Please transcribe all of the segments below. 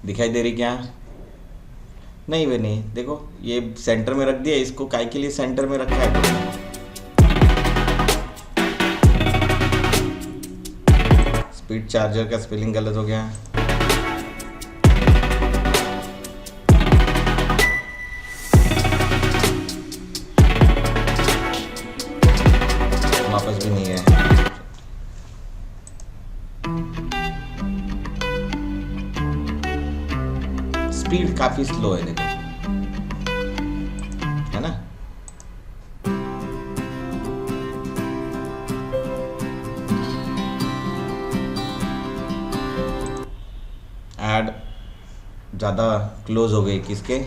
दिखाई दे रही क्या? नहीं वे नहीं, देखो ये सेंटर में रख दिया, इसको काय के लिए सेंटर में रखा है? स्पीड चार्जर का स्पेलिंग गलत हो गया। वापस भी नहीं है। स्पीड काफी स्लो है, देखो, है ना? ऐड ज्यादा क्लोज हो गई किसके?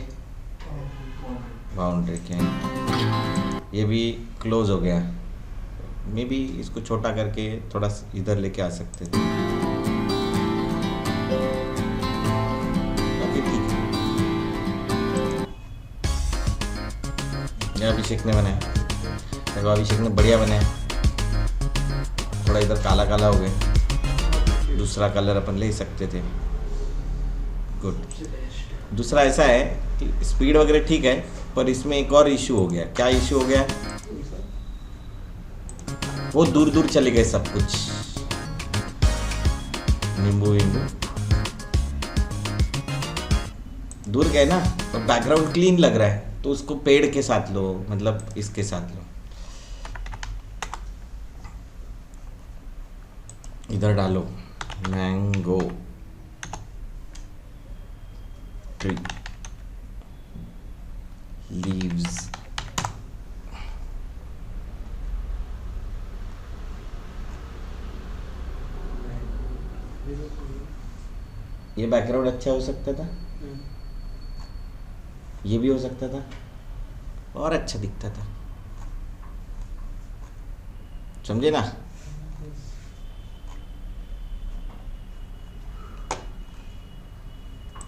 बाउंड्री के। ये भी क्लोज हो गया। मे बी इसको छोटा करके थोड़ा इधर लेके आ सकते थे। बाकी ठीक है। ये अभिषेक ने बनाया, देखो अभिषेक ने बढ़िया बनाया। थोड़ा इधर काला काला हो गया, दूसरा कलर अपन ले सकते थे। गुड। दूसरा ऐसा है कि स्पीड वगैरह ठीक है, पर इसमें एक और इशू हो गया। क्या इशू हो गया? वो दूर दूर चले गए सब कुछ, नींबू वींबू दूर गए ना। और बैकग्राउंड क्लीन लग रहा है, तो उसको पेड़ के साथ लो, मतलब इसके साथ लो, इधर डालो मैंगो ट्री लीव्स। ये बैकग्राउंड अच्छा हो सकता था, ये भी हो सकता था, और अच्छा दिखता था, समझे ना?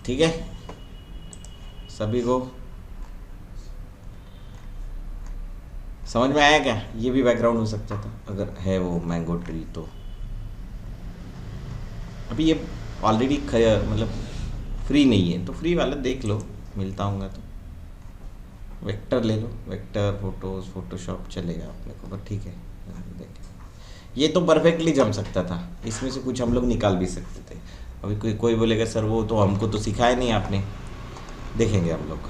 ठीक है, सभी को समझ में आया क्या? ये भी बैकग्राउंड हो सकता था अगर है वो मैंगो ट्री तो। अभी ये ऑलरेडी मतलब फ्री नहीं है, तो फ्री वाला देख लो, मिलता होगा तो। वेक्टर ले लो, वेक्टर फोटोज फोटोशॉप चलेगा अपने को, पर ठीक है। ये तो परफेक्टली जम सकता था, इसमें से कुछ हम लोग निकाल भी सकते थे। अभी कोई बोलेगा सर वो तो हमको तो सिखाया नहीं आपने, देखेंगे हम लोग।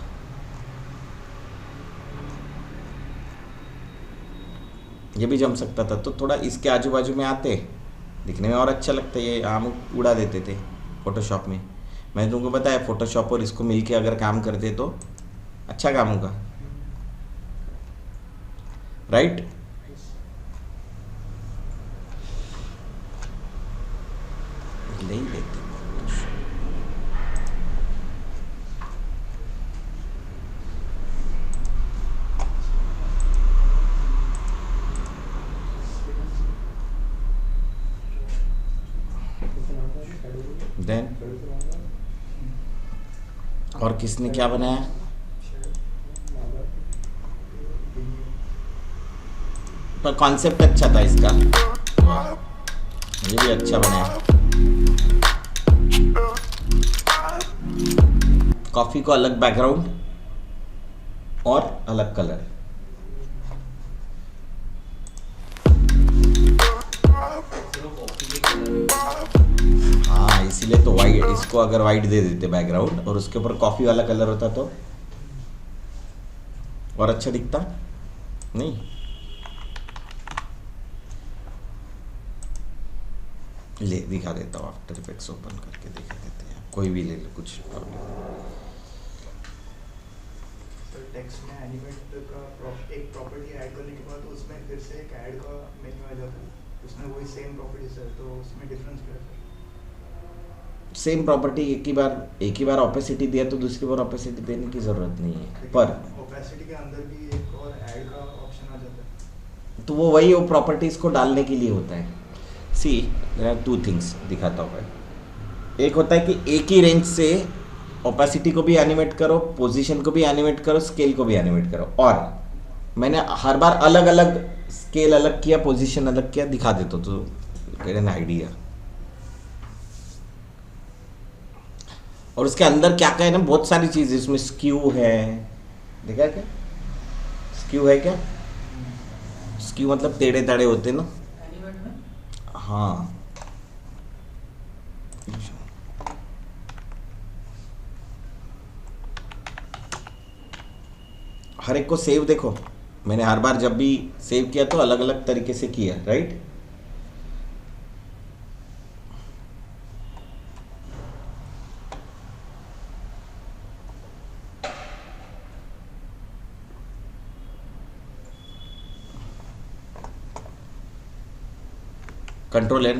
ये भी जम सकता था, तो थोड़ा इसके आजू बाजू में आते, दिखने में और अच्छा लगता है। ये आम उड़ा देते थे फोटोशॉप में। मैंने तुमको बताया फोटोशॉप और इसको मिलके अगर काम करते तो अच्छा काम होगा, राइट? ले ही लेते। देन और किसने क्या बनाया? पर कॉन्सेप्ट अच्छा था इसका, ये भी अच्छा बनाया। कॉफी को अलग बैकग्राउंड और अलग कलर। हाँ, इसीलिए तो वाइट, इसको अगर वाइट दे देते बैकग्राउंड और उसके ऊपर कॉफी वाला कलर होता तो और अच्छा दिखता नहीं? ले दिखा देता हूँ, आफ्टर इफेक्ट्स ओपन करके दिखा देते हैं। कोई भी ले लो, कुछ टेक्स्ट में एनिमेट का एक प्रॉपर्टी ऐड करने के बाद उसमें फिर से एक ऐड का मेन्यू आ जाता है, उसमें वही सेम प्रॉपर्टी सर, तो उसमें डिफरेंस क्या है? सेम प्रॉपर्टी एक ही बार ऑपेसिटी दिया तो दूसरी बार ऑपेसिटी देने की जरूरत नहीं है। पर ऑपेसिटी के अंदर भी एक और ऐड का ऑप्शन आ जाता है, तो वो वही वो प्रॉपर्टीज को डालने के लिए होता है। सी देयर आर टू थिंग्स, दिखाता हूँ। एक होता है कि एक ही रेंज से ओपेसिटी को भी एनिमेट करो, पोजीशन को भी एनिमेट करो, स्केल को भी एनिमेट करो। और मैंने हर बार अलग अलग स्केल अलग किया, पोजीशन अलग किया, दिखा देता तो गेट एन आइडिया। और उसके अंदर क्या क्या है ना, बहुत सारी चीज़ें इसमें। स्क्यू है, देखा है क्या? स्क्यू है क्या? स्क्यू मतलब टेढ़े ताड़े होते हैं ना। एनिमेट में हाँ, हर एक को सेव देखो, मैंने हर बार जब भी सेव किया तो अलग अलग तरीके से किया, राइट? कंट्रोल एन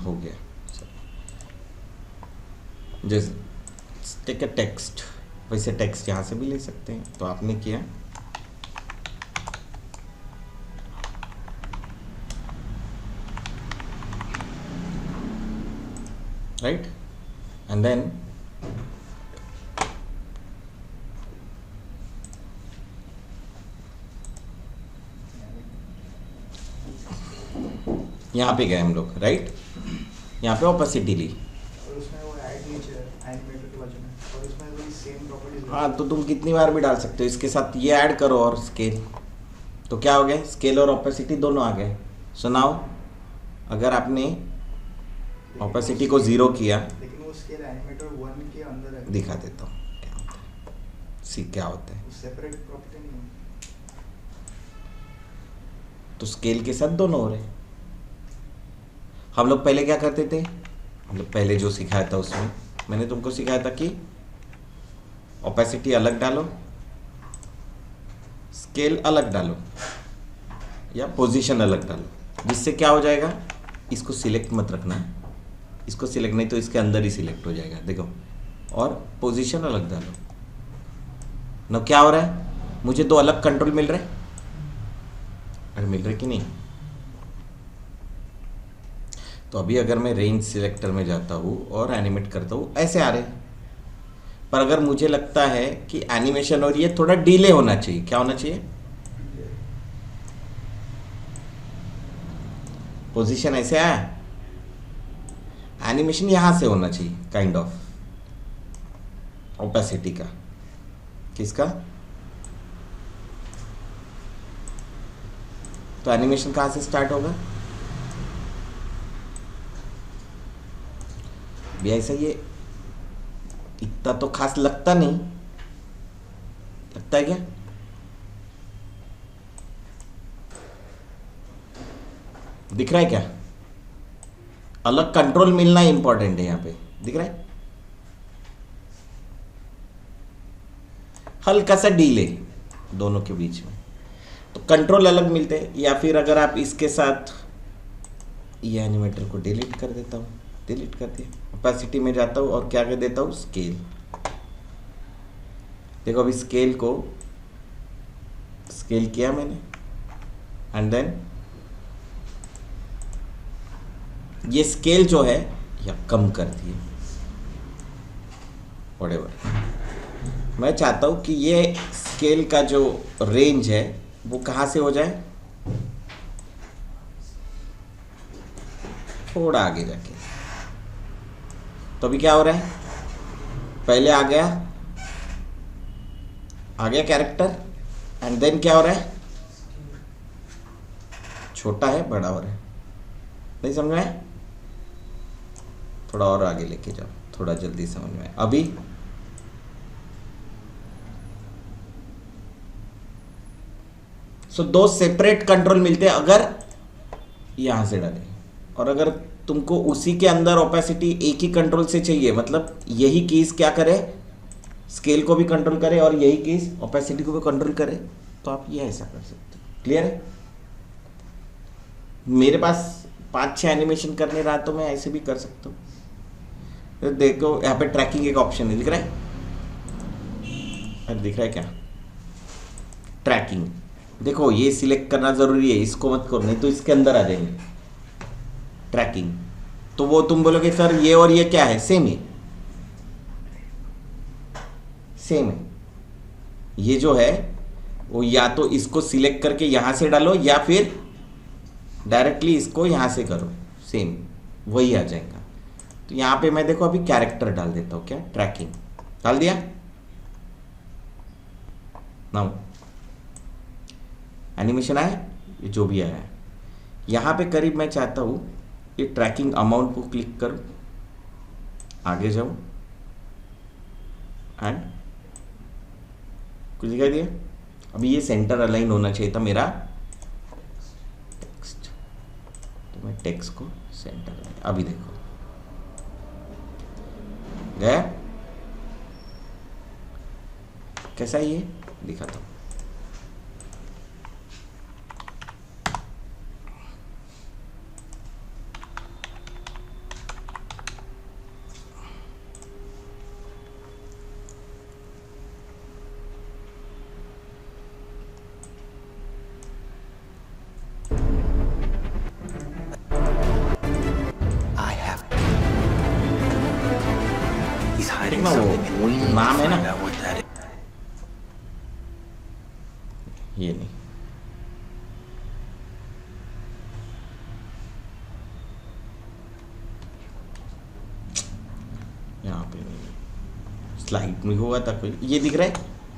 हो गया। जैसे टेक अ टेक्स्ट, वैसे टेक्स्ट यहाँ से भी ले सकते हैं, तो आपने किया राइट, एंड देन यहाँ पे गए हम लोग, राइट? यहाँ पे ओपेसिटी ली। और उसमें वो ऐड नीचे एनिमेटर के बाजू में, और उसमें वही सेम प्रॉपर्टीज। हाँ, तो तुम कितनी बार भी डाल सकते हो, इसके साथ ये ऐड करो और स्केल, तो क्या हो गया? स्केल और ओपेसिटी दोनों आ गए। सुनाओ, अगर आपने ओपेसिटी को 0 किया, लेकिन वो स्केल एनिमेटर 1 के अंदर है। दिखा देता हूँ क्या होता है, सी क्या होता है। सेपरेट प्रॉपर्टी नहीं है। तो स्केल के साथ दोनों हो रहे। हम लोग पहले क्या करते थे, हम लोग पहले जो सिखाया था उसमें मैंने तुमको सिखाया था कि ओपेसिटी अलग डालो, स्केल अलग डालो, या पोजीशन अलग डालो, जिससे क्या हो जाएगा, इसको सिलेक्ट मत रखना, इसको सिलेक्ट नहीं तो इसके अंदर ही सिलेक्ट हो जाएगा, देखो। और पोजीशन अलग डालो ना, क्या हो रहा है, मुझे दो अलग कंट्रोल मिल रहे हैं, अरे मिल रहे कि नहीं? तो अभी अगर मैं रेंज सिलेक्टर में जाता हूँ और एनिमेट करता हूँ, ऐसे आ रहे हैं। पर अगर मुझे लगता है कि एनिमेशन और ये थोड़ा डिले होना चाहिए, क्या होना चाहिए? पोजीशन ऐसे आया, एनिमेशन यहां से होना चाहिए, काइंड ऑफ ओपेसिटी का। किसका? तो एनिमेशन कहां से स्टार्ट होगा? भी ऐसा ये इतना तो खास लगता नहीं, लगता है क्या? दिख रहा है क्या? अलग कंट्रोल मिलना इंपॉर्टेंट है, यहां पे दिख रहा है हल्का सा डीले दोनों के बीच में, तो कंट्रोल अलग मिलते हैं। या फिर अगर आप इसके साथ ये एनिमेटर को डिलीट कर देता हूं, डिलीट कर दिया, ओपेसिटी में जाता हूँ और क्या कर देता हूँ, स्केल। देखो अभी स्केल को स्केल किया मैंने, एंड देन ये स्केल जो है या कम कर दिए, व्हाटएवर। मैं चाहता हूँ कि ये स्केल का जो रेंज है वो कहाँ से हो जाए, थोड़ा आगे जाके। तो अभी क्या हो रहा है, पहले आ गया कैरेक्टर, एंड देन क्या हो रहा है, छोटा है बड़ा हो रहा है, नहीं समझ में आया? थोड़ा और आगे लेके जाओ, थोड़ा जल्दी समझ में आए। अभी दो सेपरेट कंट्रोल मिलते हैं अगर यहां से डालें, और अगर तुमको उसी के अंदर ओपेसिटी एक ही कंट्रोल से चाहिए, मतलब यही कीज क्या करे, स्केल को भी कंट्रोल करे और यही कीज ओपेसिटी को भी कंट्रोल करे, तो आप ये ऐसा कर सकते हो। क्लियर है? मेरे पास 5-6 एनिमेशन करने रहा तो मैं ऐसे भी कर सकता हूँ। तो देखो यहाँ पे ट्रैकिंग एक ऑप्शन है, दिख रहा है? अरे दिख रहा है क्या? ट्रैकिंग देखो, ये सिलेक्ट करना जरूरी है, इसको मत करो नहीं तो इसके अंदर आ जाएंगे। ट्रैकिंग तो वो तुम बोलोगे सर ये और ये क्या है, सेम है, सेम है। ये जो है वो या तो इसको सिलेक्ट करके यहां से डालो या फिर डायरेक्टली इसको यहां से करो, सेम वही आ जाएगा। तो यहाँ पे मैं देखो अभी कैरेक्टर डाल देता हूँ, क्या ट्रैकिंग डाल दिया नाउ, एनिमेशन आया, ये जो भी आया है। यहाँ पे करीब मैं चाहता हूँ ये ट्रैकिंग अमाउंट को क्लिक करूँ, आगे जाऊँ एंड कुछ दिखाई दिया। अभी ये सेंटर अलाइन होना चाहिए था मेरा टेक्स्ट, तो मैं टेक्स्ट को सेंटर, अभी देखो गया कैसा है, ये दिखाता हूँ। hiding ना वो something and we need to नाम है ना, find out what that is. ये नहीं, यहाँ पे नहीं, स्लाइड में हुआ था कोई, ये दिख रहा है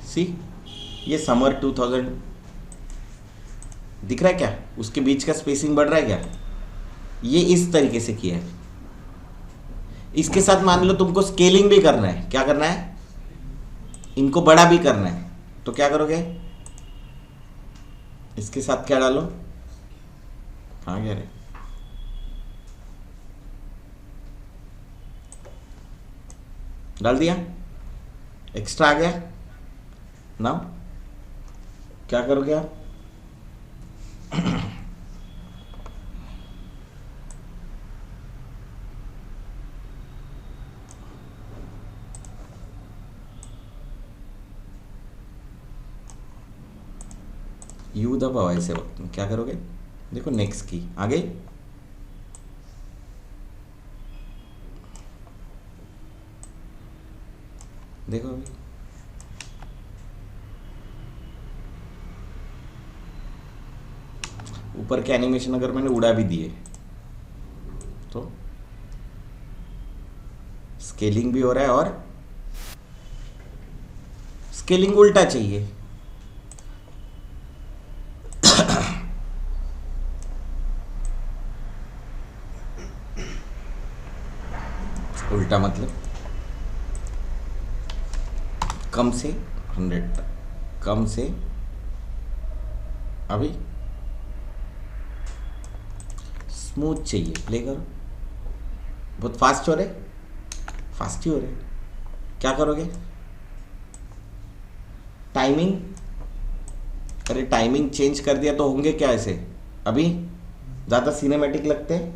सी, ये समर 2000 दिख रहा है क्या, उसके बीच का स्पेसिंग बढ़ रहा है क्या, ये इस तरीके से किया है। इसके साथ मान लो तुमको स्केलिंग भी करना है, क्या करना है, इनको बड़ा भी करना है, तो क्या करोगे, इसके साथ क्या डालो, कहाँ गया रे, डाल दिया, एक्स्ट्रा आ गया ना, क्या करोगे आप, यू दबाओ ऐसे वक्त में, क्या करोगे, देखो नेक्स्ट की आ गई, देखो अभी ऊपर के एनिमेशन अगर मैंने उड़ा भी दिए तो स्केलिंग भी हो रहा है, और स्केलिंग उल्टा चाहिए, उल्टा मतलब कम से 100 तक, कम से अभी स्मूथ चाहिए, प्ले करो, बहुत फास्ट हो रहे, फास्ट ही हो रहे, क्या करोगे, टाइमिंग, अरे टाइमिंग चेंज कर दिया तो होंगे क्या ऐसे, अभी ज़्यादा सिनेमैटिक लगते हैं,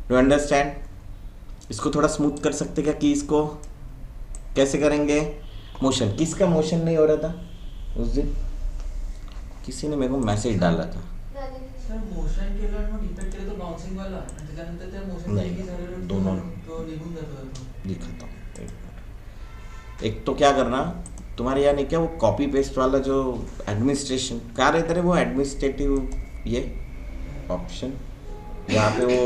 डू अंडरस्टैंड। इसको थोड़ा स्मूथ कर सकते क्या, कि इसको कैसे करेंगे, मोशन, किसका मोशन नहीं हो रहा था उस दिन, किसी ने मेरे को मैसेज डाला था, सर मोशन केलं मग इफेक्ट केलं तो बाउन्सिंग वाला आणि त्याच्यानंतर त्या मोशन नाही, झालेलं दोनों तो निघून जातो तो दिखाता हूँ, एक मिनट। एक तो क्या करना तुम्हारे यहाँ नहीं क्या, वो कॉपी पेस्ट वाला जो एडमिनिस्ट्रेशन क्या रहता है, वो एडमिनिस्ट्रेटिव ये ऑप्शन जहाँ पे वो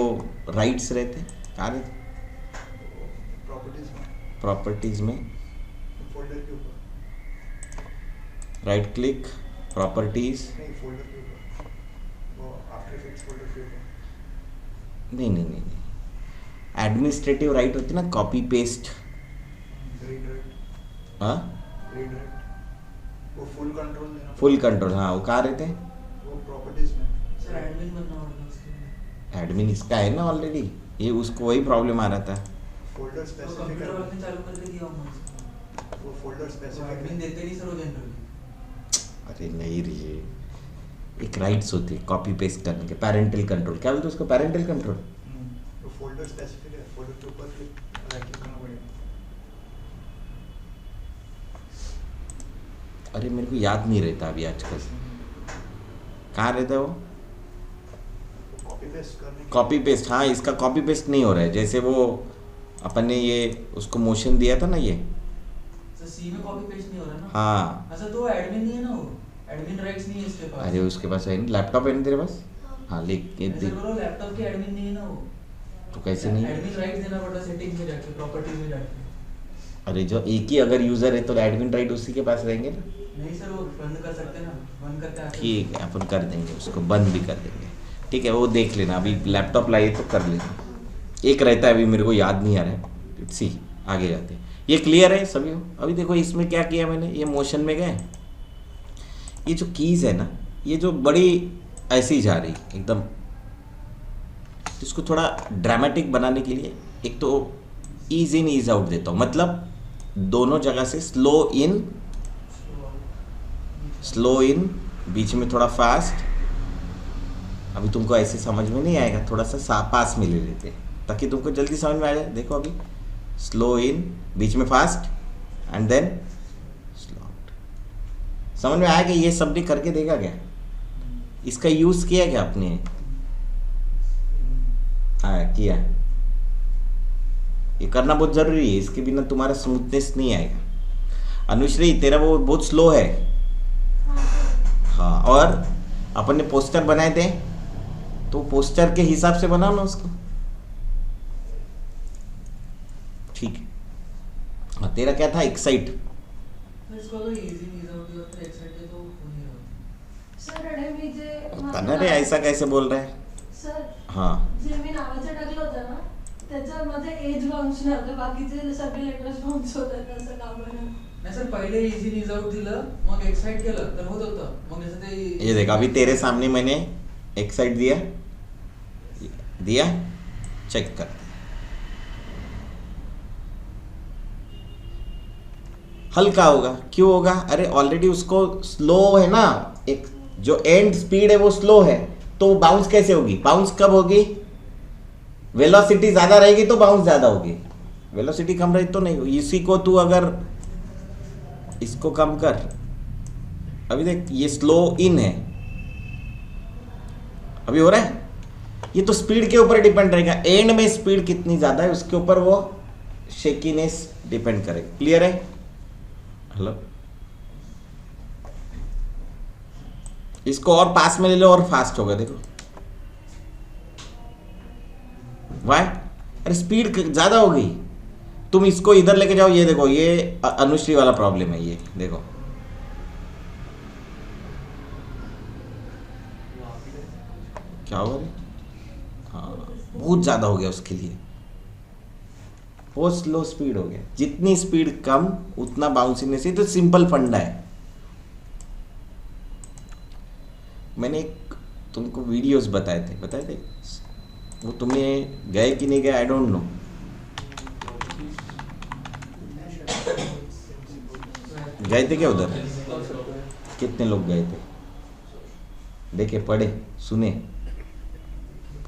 राइट्स रहते क्या रहते, प्रॉपर्टीज में फोल्डर के ऊपर, राइट क्लिक, प्रॉपर्टीज, नहीं फोल्डर के ऊपर, वो आफ्टर इफेक्ट्स फोल्डर के ऊपर, नहीं नहीं नहीं नहीं, एडमिनिस्ट्रेटिव राइट होती है ना, कॉपी पेस्ट, रीड राइट, हाँ रीड राइट, वो फुल कंट्रोल देना, फुल कंट्रोल, हाँ वो कहाँ रहते हैं, वो प्रॉपर्टीज में, सर एडमिन बनना होगा उसके लिए एडमिन इसका है ना ऑलरेडी, ये उसको वही प्रॉब्लम आ रहा था, फोल्डर तो स्पेसिफिक कंप्यूटर है, वाले चालू करके दिया होगा उसको वो फोल्डर तो स्पेसिफिक एडमिन है, देते नहीं सर वो जनरली अरे नहीं रही, एक राइट्स होती है कॉपी पेस्ट करने के, पेरेंटल कंट्रोल, क्या बोलते हैं उसको, पेरेंटल कंट्रोल, वो फोल्डर स्पेसिफिक है, फोल्डर के ऊपर राइट क्लिक करना पड़ेगा, अरे मेरे को याद नहीं रहता अभी आजकल, कहाँ रहता है वो, कॉपी पेस्ट करने के कॉपी पेस्ट, हाँ इसका कॉपी पेस्ट नहीं हो रहा है, जैसे वो अपन ने ये उसको मोशन दिया था ना, ये सर अच्छा सी में कॉपी पेस्ट नहीं हो रहा ना। हाँ अच्छा तो एडमिन नहीं है ना, वो एडमिन राइट्स नहीं है इसके पास। अरे उसके पास है नहीं, लैपटॉप है नहीं तेरे पास? हाँ लिख के ऐसे देख। करो, लैपटॉप के एडमिन नहीं है ना वो, तो कैसे नहीं है? एडमिन राइट्स देना पड़ता सेटिंग्स में जाके, प्रॉपर्टीज में जाके। अरे जो एक ही अगर यूजर है तो एडमिन राइट उसी के पास रहेंगे ना। नहीं सर वो बंद कर सकते हैं ना, बंद करके आके। ठीक है अपन कर देंगे उसको, बंद भी कर देंगे। ठीक है वो देख लेना, अभी लैपटॉप लाइए तो कर लेना। एक रहता है अभी मेरे को याद नहीं आ रहा है, सी आगे जाते हैं। ये क्लियर है सभी को? अभी देखो इसमें क्या किया मैंने, ये मोशन में गए, ये जो कीज है ना ये जो बड़ी ऐसी जा रही एकदम, इसको थोड़ा ड्रामेटिक बनाने के लिए एक तो ईज इन ईज आउट देता हूँ, मतलब दोनों जगह से स्लो इन बीच में थोड़ा फास्ट। अभी तुमको ऐसे समझ में नहीं आएगा, थोड़ा सा पास में ले लेते हैं ताकि तुमको जल्दी समझ में आ जाए। देखो अभी स्लो इन बीच में fast and then slow out. समझ में आया कि ये सब भी करके देगा क्या? इसका यूज किया क्या आपने? किया। ये करना बहुत जरूरी है, इसके बिना तुम्हारा स्मूथनेस नहीं आएगा। अनुश्री तेरा वो बहुत स्लो है। हाँ और अपन ने पोस्टर बनाए थे तो पोस्टर के हिसाब से बनाओ ना उसको। ठीक है हाँ, तेरा क्या था? एक्साइट। इसको अगर इजी ईज आउट या फिर एक्साइटेड तो हो नहीं रहा सर रडे मी जे पता रे ऐसा कैसे बोल रहा है? सर हाँ जे मी नावाचं टाकलं होतं ना त्याच्यामध्ये एज बाउन्स नाही होतं, बाकीचे सगळे लेटर्स बाउन्स होतात, असं का बरं? नाही सर पहिले इजी ईज आउट दिलं मग एक्साइट केलं तर होत होतं, मग जसं ते ये देख अभी तेरे सामने मैंने एक्साइट दिया चेक कर। हल्का होगा, क्यों होगा? अरे ऑलरेडी उसको स्लो है ना, एक जो एंड स्पीड है वो स्लो है, तो बाउंस कैसे होगी? बाउंस कब होगी? वेलोसिटी ज्यादा रहेगी तो बाउंस ज्यादा होगी, वेलोसिटी कम रही तो नहीं होगी। इसी को तू अगर इसको कम कर, अभी देख ये स्लो इन है, अभी हो रहा है। ये तो स्पीड के ऊपर डिपेंड रहेगा, एंड में स्पीड कितनी ज्यादा है उसके ऊपर वो शेकीनेस डिपेंड करेगा। क्लियर है? हेलो इसको और पास में ले लो और फास्ट होगा। देखो वाई, अरे स्पीड ज्यादा हो गई, तुम इसको इधर लेके जाओ। ये देखो ये अनुश्री वाला प्रॉब्लम है, ये देखो क्या होगा रे? हाँ बहुत ज्यादा हो गया उसके लिए, बहुत स्लो स्पीड हो गया। जितनी स्पीड कम उतना बाउंसीनेस। ये तो सिंपल फंडा है। मैंने एक तुमको वीडियोस बताए थे वो तुमने गए कि नहीं गए आई डोंट नो। गए थे क्या उधर? कितने लोग गए थे? देखे, पढ़े, सुने,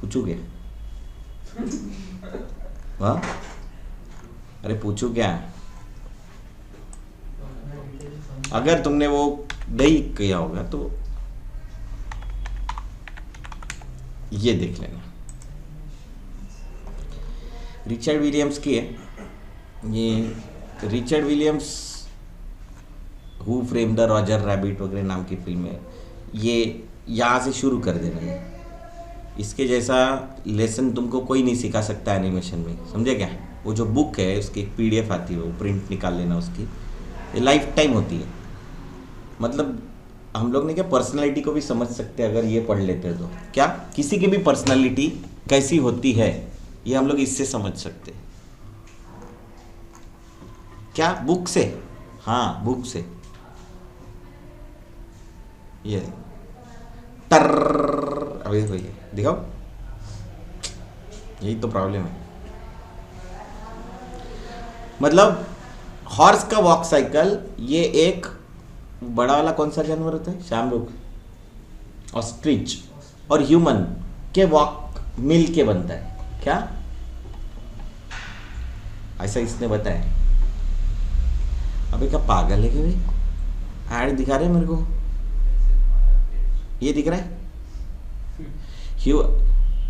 पूछू क्या? हाँ अरे पूछू क्या? अगर तुमने वो नहीं किया होगा तो ये देख लेना। रिचर्ड विलियम्स की है ये, Richard Williams who frame the Roger rabbit वगैरह नाम की फिल्म है। ये यहाँ से शुरू कर देना, इसके जैसा लेसन तुमको कोई नहीं सिखा सकता एनिमेशन में, समझे क्या? वो जो बुक है उसकी एक पीडीएफ आती है, वो प्रिंट निकाल लेना उसकी, ये लाइफ टाइम होती है। मतलब हम लोग ने क्या पर्सनालिटी को भी समझ सकते हैं अगर ये पढ़ लेते हैं तो। क्या किसी की भी पर्सनालिटी कैसी होती है ये हम लोग इससे समझ सकते हैं। क्या बुक से? हाँ बुक से। ये टर, अभी देखो ये दिखाओ, यही तो प्रॉब्लम है। मतलब हॉर्स का वॉक साइकिल, ये एक बड़ा वाला कौन सा जानवर होता है? शामरुख, ऑस्ट्रिच और ह्यूमन के वॉक मिल के बनता है। क्या ऐसा इसने बताया? अबे क्या पागल है क्या भाई? ऐड दिखा रहे हैं मेरे को, ये दिख रहा है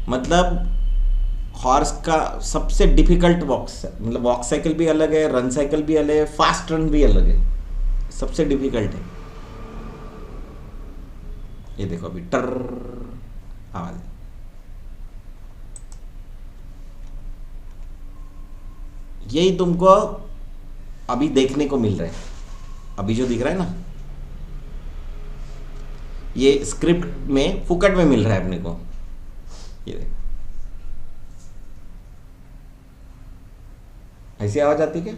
मतलब हॉर्स का सबसे डिफिकल्ट वॉक्स है, मतलब वॉक साइकिल भी अलग है, रन साइकिल भी अलग है, फास्ट रन भी अलग है, सबसे डिफिकल्ट है। ये देखो अभी टर आवाज, यही तुमको अभी देखने को मिल रहा है। अभी जो दिख रहा है ना, ये स्क्रिप्ट में फुकट में मिल रहा है अपने को। ये देखो ऐसी आवाज आती है क्या,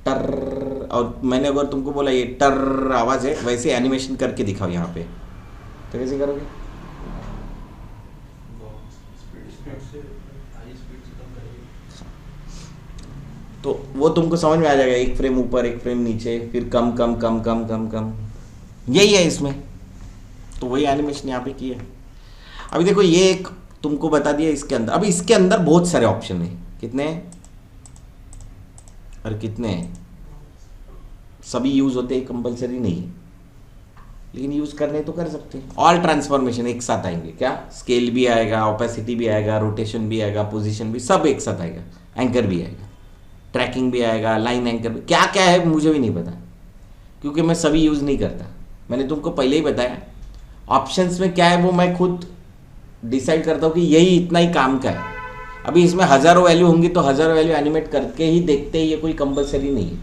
टर। और मैंने अगर तुमको बोला ये टर आवाज है, वैसे एनिमेशन करके दिखाओ यहाँ पे, तो कैसे करोगे? तो वो तुमको समझ में आ जाएगा, एक फ्रेम ऊपर एक फ्रेम नीचे, फिर कम कम कम कम कम कम, यही है इसमें। तो वही एनिमेशन यहाँ पे की है। अभी देखो ये एक तुमको बता दिया इसके अंदर। अभी इसके अंदर बहुत सारे ऑप्शन है, कितने हैं और कितने हैं, सभी यूज होते हैं, कंपलसरी नहीं है, लेकिन यूज करने तो कर सकते हैं। ऑल ट्रांसफॉर्मेशन एक साथ आएंगे, क्या स्केल भी आएगा, ओपेसिटी भी आएगा, रोटेशन भी आएगा, पोजीशन भी, सब एक साथ आएगा, एंकर भी आएगा, ट्रैकिंग भी आएगा, लाइन एंकर भी, क्या क्या है मुझे भी नहीं पता, क्योंकि मैं सभी यूज नहीं करता। मैंने तुमको पहले ही बताया, ऑप्शंस में क्या है वो मैं खुद डिसाइड करता हूँ कि यही इतना ही काम का है। अभी इसमें हज़ारों वैल्यू होंगी तो हज़ारों वैल्यू एनिमेट करके ही देखते हैं, ये कोई कंपलसरी नहीं है,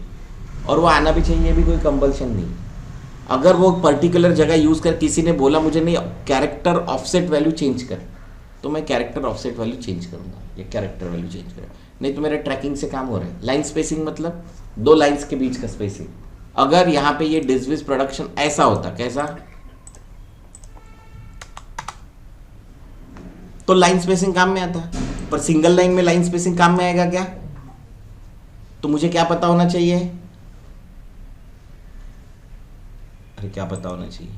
और वो आना भी चाहिए, ये भी कोई कंपल्शन नहीं है। अगर वो पर्टिकुलर जगह यूज़ कर, किसी ने बोला मुझे नहीं कैरेक्टर ऑफसेट वैल्यू चेंज कर, तो मैं कैरेक्टर ऑफसेट वैल्यू चेंज करूँगा, ये कैरेक्टर वैल्यू चेंज करूँगा, नहीं तो मेरा ट्रैकिंग से काम हो रहा है। लाइन स्पेसिंग मतलब दो लाइन्स के बीच का स्पेसिंग। अगर यहाँ पे ये डिसविज प्रोडक्शन ऐसा होता, कैसा, तो लाइन स्पेसिंग काम में आता, पर सिंगल लाइन में लाइन स्पेसिंग काम में आएगा क्या? तो मुझे क्या पता होना चाहिए, अरे क्या पता होना चाहिए,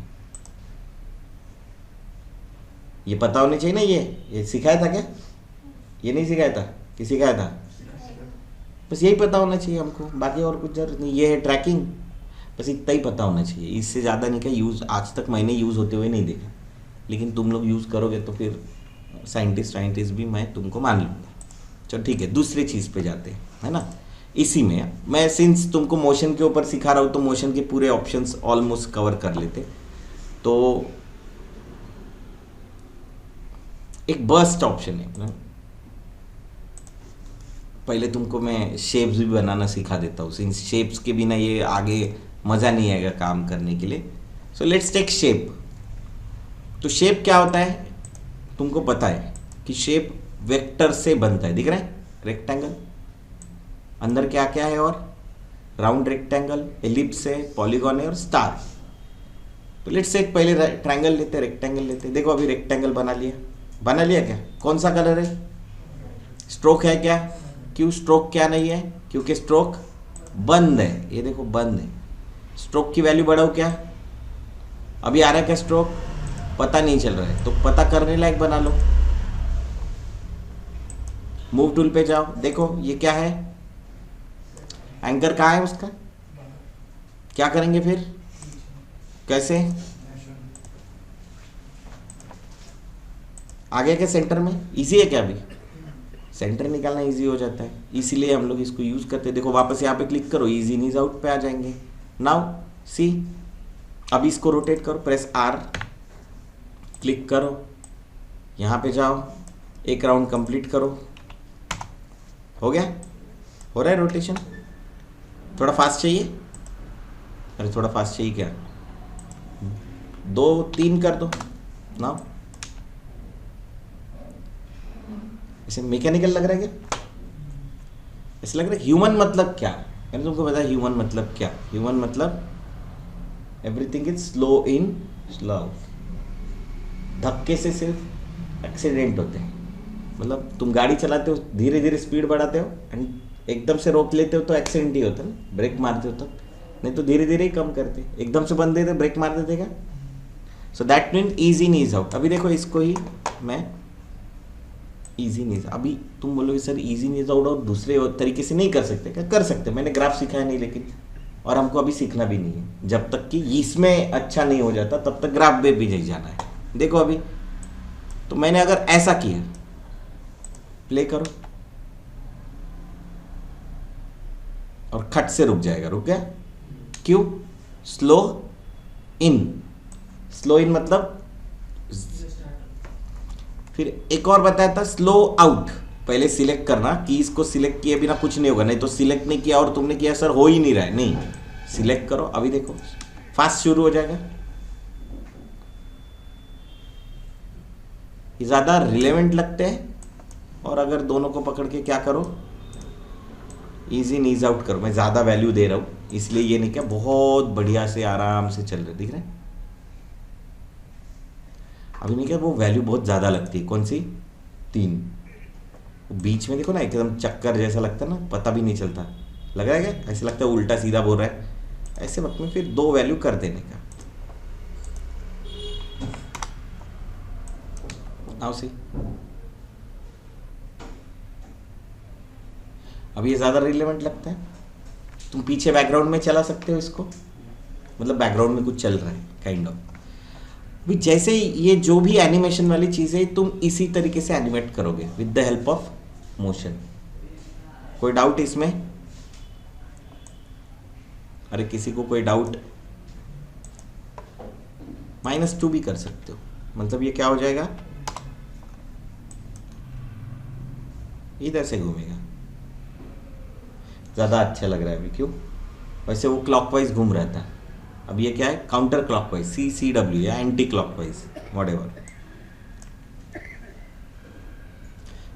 ये पता होना चाहिए ना। ये सिखाया था क्या, ये नहीं सिखाया था कि सिखाया था? बस यही पता होना चाहिए हमको, बाकी और कुछ जरूरत नहीं। ये है ट्रैकिंग, बस इतना ही पता होना चाहिए, इससे ज़्यादा नहीं। क्या यूज़ आज तक मैंने यूज़ होते हुए नहीं देखा, लेकिन तुम लोग यूज़ करोगे तो फिर साइंटिस्ट भी मैं तुमको मान लूँगा। चलो ठीक है, दूसरी चीज़ पे जाते हैं, है ना। इसी में मैं सिंस तुमको मोशन के ऊपर सिखा रहा हूँ तो मोशन के पूरे ऑप्शंस ऑलमोस्ट कवर कर लेते। तो एक बर्स्ट ऑप्शन है, पहले तुमको मैं शेप्स भी बनाना सिखा देता हूँ, सिंस शेप्स के बिना ये आगे मज़ा नहीं आएगा काम करने के लिए। So let's take shape. तो शेप क्या होता है, तुमको पता है कि शेप वेक्टर से बनता है, दिख रहा है, रेक्टेंगल, अंदर क्या क्या है, और राउंड रेक्टेंगल, एलिप्स है, पॉलीगॉन है और स्टार। तो लेट्स से पहले ट्रायंगल लेते, रेक्टेंगल लेते। देखो अभी रेक्टेंगल बना लिया क्या, कौन सा कलर है, स्ट्रोक है क्या, क्यों स्ट्रोक क्या नहीं है, क्योंकि स्ट्रोक बंद है, ये देखो बंद है। स्ट्रोक की वैल्यू बढ़ाओ क्या, अभी आ रहा है क्या स्ट्रोक, पता नहीं चल रहा है, तो पता करने लायक बना लो। मूव टूल पे जाओ, देखो ये क्या है, एंकर कहाँ है उसका, क्या करेंगे फिर, कैसे आगे के सेंटर में, इजी है क्या, अभी सेंटर निकालना इजी हो जाता है, इसीलिए हम लोग इसको यूज करते हैं। देखो वापस यहाँ पे क्लिक करो, इजी नीज आउट पे आ जाएंगे। नाउ सी, अब इसको रोटेट करो, प्रेस आर, क्लिक करो, यहाँ पे जाओ, एक राउंड कंप्लीट करो, हो गया, हो रहा है रोटेशन। थोड़ा फास्ट चाहिए, अरे थोड़ा फास्ट चाहिए क्या, 2-3 कर दो ना। ऐसे मैकेनिकल लग रहा है क्या, ऐसे लग रहा है। ह्यूमन मतलब क्या, मैंने तुमको बताया ह्यूमन मतलब क्या। ह्यूमन मतलब everything is slow in slow. धक्के से सिर्फ एक्सीडेंट होते हैं, मतलब तुम गाड़ी चलाते हो, धीरे धीरे स्पीड बढ़ाते हो एंड एकदम से रोक लेते हो तो एक्सीडेंट ही होता है ना, ब्रेक मारते हो तो, नहीं तो धीरे धीरे ही कम करते, एकदम से बंद देते ब्रेक मार देते क्या। So that mean easy knees out. अभी देखो इसको ही मैं ईजी नीज, अभी तुम बोलोगे सर ईजी नीज आउट और दूसरे तरीके से नहीं कर सकते क्या, कर सकते, मैंने ग्राफ सिखाया नहीं, लेकिन और हमको अभी सीखना भी नहीं है, जब तक कि इसमें अच्छा नहीं हो जाता तब तक ग्राफ पे भी नहीं जाना है। देखो अभी तो मैंने अगर ऐसा किया प्ले करो और खट से रुक जाएगा, रुक गया। क्यों? स्लो इन, स्लो इन मतलब फिर एक और बताया था स्लो आउट। पहले सिलेक्ट करना, कीज को सिलेक्ट किए बिना कुछ नहीं होगा, नहीं तो सिलेक्ट नहीं किया और तुमने किया सर हो ही नहीं रहा है, नहीं, सिलेक्ट करो। अभी देखो फास्ट शुरू हो जाएगा। ये ज्यादा रिलेवेंट लगते हैं। और अगर दोनों को पकड़ के क्या करो, इजी नीज आउट करो। मैं ज्यादा वैल्यू दे रहा हूं इसलिए ये नहीं क्या, बहुत बढ़िया से आराम से चल रहे, दिख रहे हैं? अभी नहीं क्या, वो वैल्यू बहुत ज्यादा लगती है। कौन सी? 3। बीच में देखो ना एकदम चक्कर जैसा लगता है ना, पता भी नहीं चलता, लग रहा है क्या? ऐसे लगता है उल्टा सीधा बोल रहा है। ऐसे वक्त में फिर 2 वैल्यू कर देने का। आओ सी, अब ये ज्यादा रिलेवेंट लगता है। तुम पीछे बैकग्राउंड में चला सकते हो इसको, मतलब बैकग्राउंड में कुछ चल रहा है काइंड ऑफ। भी जैसे ये जो भी एनिमेशन वाली चीज है तुम इसी तरीके से एनिमेट करोगे with the help of motion. कोई डाउट इसमें? अरे किसी को कोई डाउट? -2 भी कर सकते हो, मतलब ये क्या हो जाएगा, इधर से घूमेगा, ज्यादा अच्छा लग रहा है अभी। क्यों? वैसे वो क्लॉकवाइज घूम रहा था, अब ये क्या है, काउंटर क्लॉकवाइज, CCW या एंटी क्लॉकवाइज, व्हाटएवर।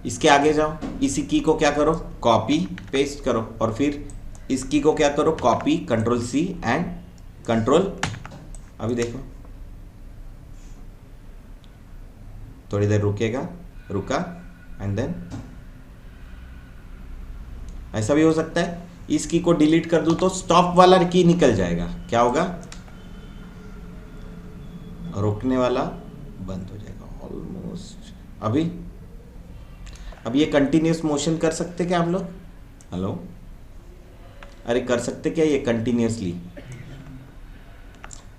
इसके आगे जाओ, इसी की को क्या करो, कॉपी पेस्ट करो, और फिर इस की को क्या करो, कॉपी, Ctrl+C एंड कंट्रोल। अभी देखो थोड़ी देर रुकेगा, रुका, एंड देन ऐसा भी हो सकता है इस की को डिलीट कर दूं तो स्टॉप वाला की निकल जाएगा, क्या होगा, रोकने वाला बंद हो जाएगा ऑलमोस्ट। अब ये कंटिन्यूस मोशन कर सकते क्या हम लोग? हेलो, अरे कर सकते क्या ये कंटिन्यूसली?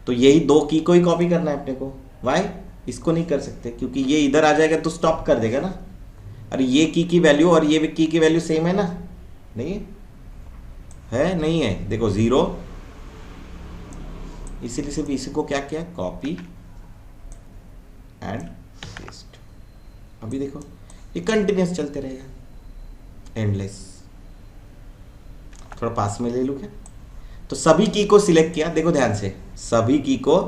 तो यही 2 की को ही कॉपी करना है अपने को। वाई? इसको नहीं कर सकते क्योंकि ये इधर आ जाएगा तो स्टॉप कर देगा ना। अरे ये की वैल्यू और ये की वैल्यू सेम है ना? नहीं है, नहीं है, देखो 0, इसीलिए सिर्फ इसी को क्या किया, कॉपी एंड पेस्ट। अभी देखो ये कंटिन्यूस चलते रहेगा, एंडलेस। थोड़ा पास में ले लूं क्या? तो सभी की को सिलेक्ट किया, देखो ध्यान से, सभी की को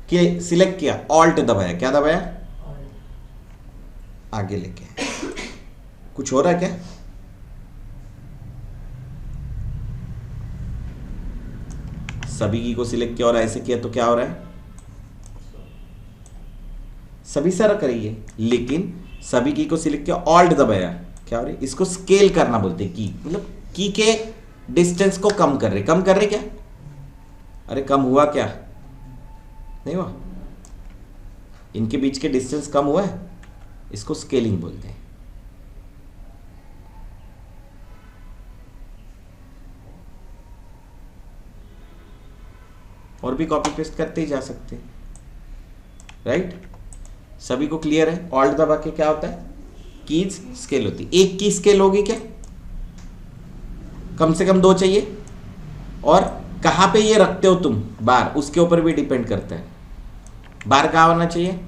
सिलेक्ट किया, ऑल्ट दबाया, क्या दबाया, आगे लेके। कुछ हो रहा है क्या? सभी की को सिलेक्ट किया और ऐसे किया तो क्या हो रहा है, सभी सारा करिए, लेकिन सभी की को सिलेक्ट किया, ऑल्ट दबाया, क्या हो रहा है, इसको स्केल करना बोलते हैं। की मतलब की के डिस्टेंस को कम कर रहे क्या? अरे कम हुआ क्या? नहीं हुआ, इनके बीच के डिस्टेंस कम हुआ है, इसको स्केलिंग बोलते हैं। और भी कॉपी पेस्ट करते ही जा सकते हैं, राइट? सभी को क्लियर है? ऑल्ट दबा के क्या होता है, कीज स्केल होती है। एक की स्केल होगी क्या? कम से कम 2 चाहिए। और कहां पे ये रखते हो तुम बार, उसके ऊपर भी डिपेंड करता है। बार कहां होना चाहिए?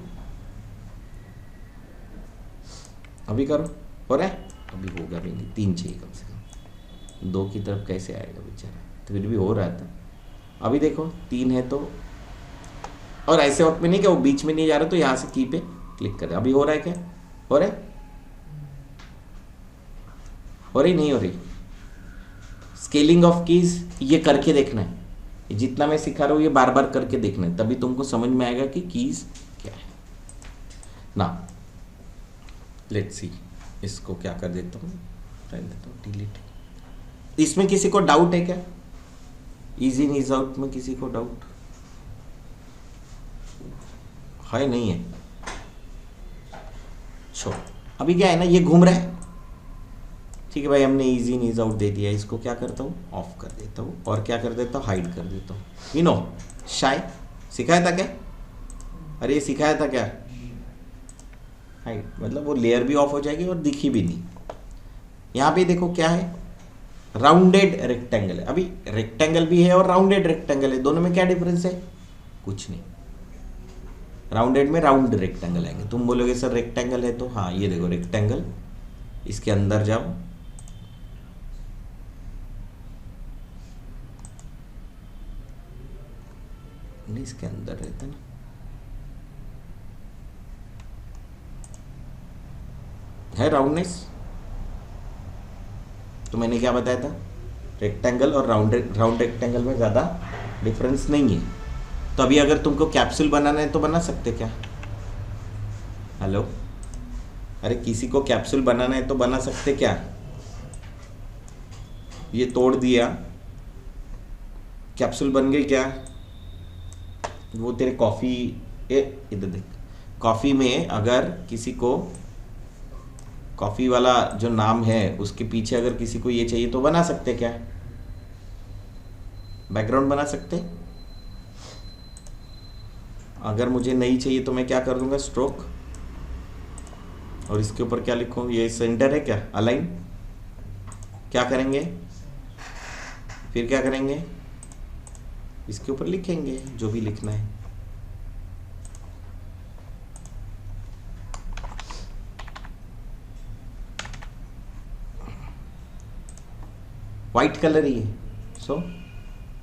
अभी करो, हो रहा है? अभी होगा भी नहीं, 3 चाहिए कम से कम, 2 की तरफ कैसे आएगा बेचारा, तो फिर भी हो रहा था। अभी देखो 3 है तो, और ऐसे वक्त में नहीं कि वो बीच में नहीं जा रहा तो यहां से की पे क्लिक कर। अभी हो रहा है क्या? हो रहा है? हो रही नहीं हो रही? स्केलिंग ऑफ कीज ये करके देखना है, जितना मैं सिखा रहा हूं ये बार बार करके देखना है, तभी तुमको समझ में आएगा कि कीज क्या है ना। लेट्स सी, इसको क्या कर देता हूँ, डिलीट। इसमें किसी को डाउट है क्या? इजी नीज आउट में किसी को डाउट है? नहीं है, छोड़। अभी क्या है ना, ये घूम रहा है, ठीक है भाई, हमने इजी नीज आउट दे दिया, इसको क्या करता हूँ, ऑफ कर देता हूँ, और क्या कर देता हूँ, हाइड कर देता हूँ। यू नो शाय सिखाया था क्या? अरे ये सिखाया था क्या? हाइट, मतलब वो लेयर भी ऑफ हो जाएगी और दिखी भी नहीं। यहाँ पे देखो क्या है, राउंडेड रेक्टेंगल है। अभी रेक्टेंगल भी है और राउंडेड रेक्टेंगल है, दोनों में क्या डिफरेंस है? कुछ नहीं। राउंडेड में राउंड रेक्टेंगल आएंगे। तुम बोलोगे सर रेक्टेंगल है तो हाँ, ये देखो रेक्टेंगल, इसके अंदर जाओ, नहीं इसके अंदर रहता ना, है राउंडनेस। तो मैंने क्या बताया था, रेक्टेंगल और राउंड रेक्टेंगल में ज़्यादा डिफरेंस नहीं है। तो अभी अगर तुमको कैप्सूल बनाना है तो बना सकते क्या? हेलो, अरे किसी को कैप्सूल बनाना है तो बना सकते क्या? ये तोड़ दिया, कैप्सूल बन गई क्या? वो तेरे कॉफ़ी, इधर देख, कॉफ़ी में अगर किसी को कॉफ़ी वाला जो नाम है उसके पीछे अगर किसी को ये चाहिए तो बना सकते क्या? बैकग्राउंड बना सकते। अगर मुझे नहीं चाहिए तो मैं क्या कर दूंगा, स्ट्रोक, और इसके ऊपर क्या लिखूं, ये सेंटर है क्या, अलाइन। क्या करेंगे फिर, क्या करेंगे, इसके ऊपर लिखेंगे जो भी लिखना है। वाइट कलर ही है, सो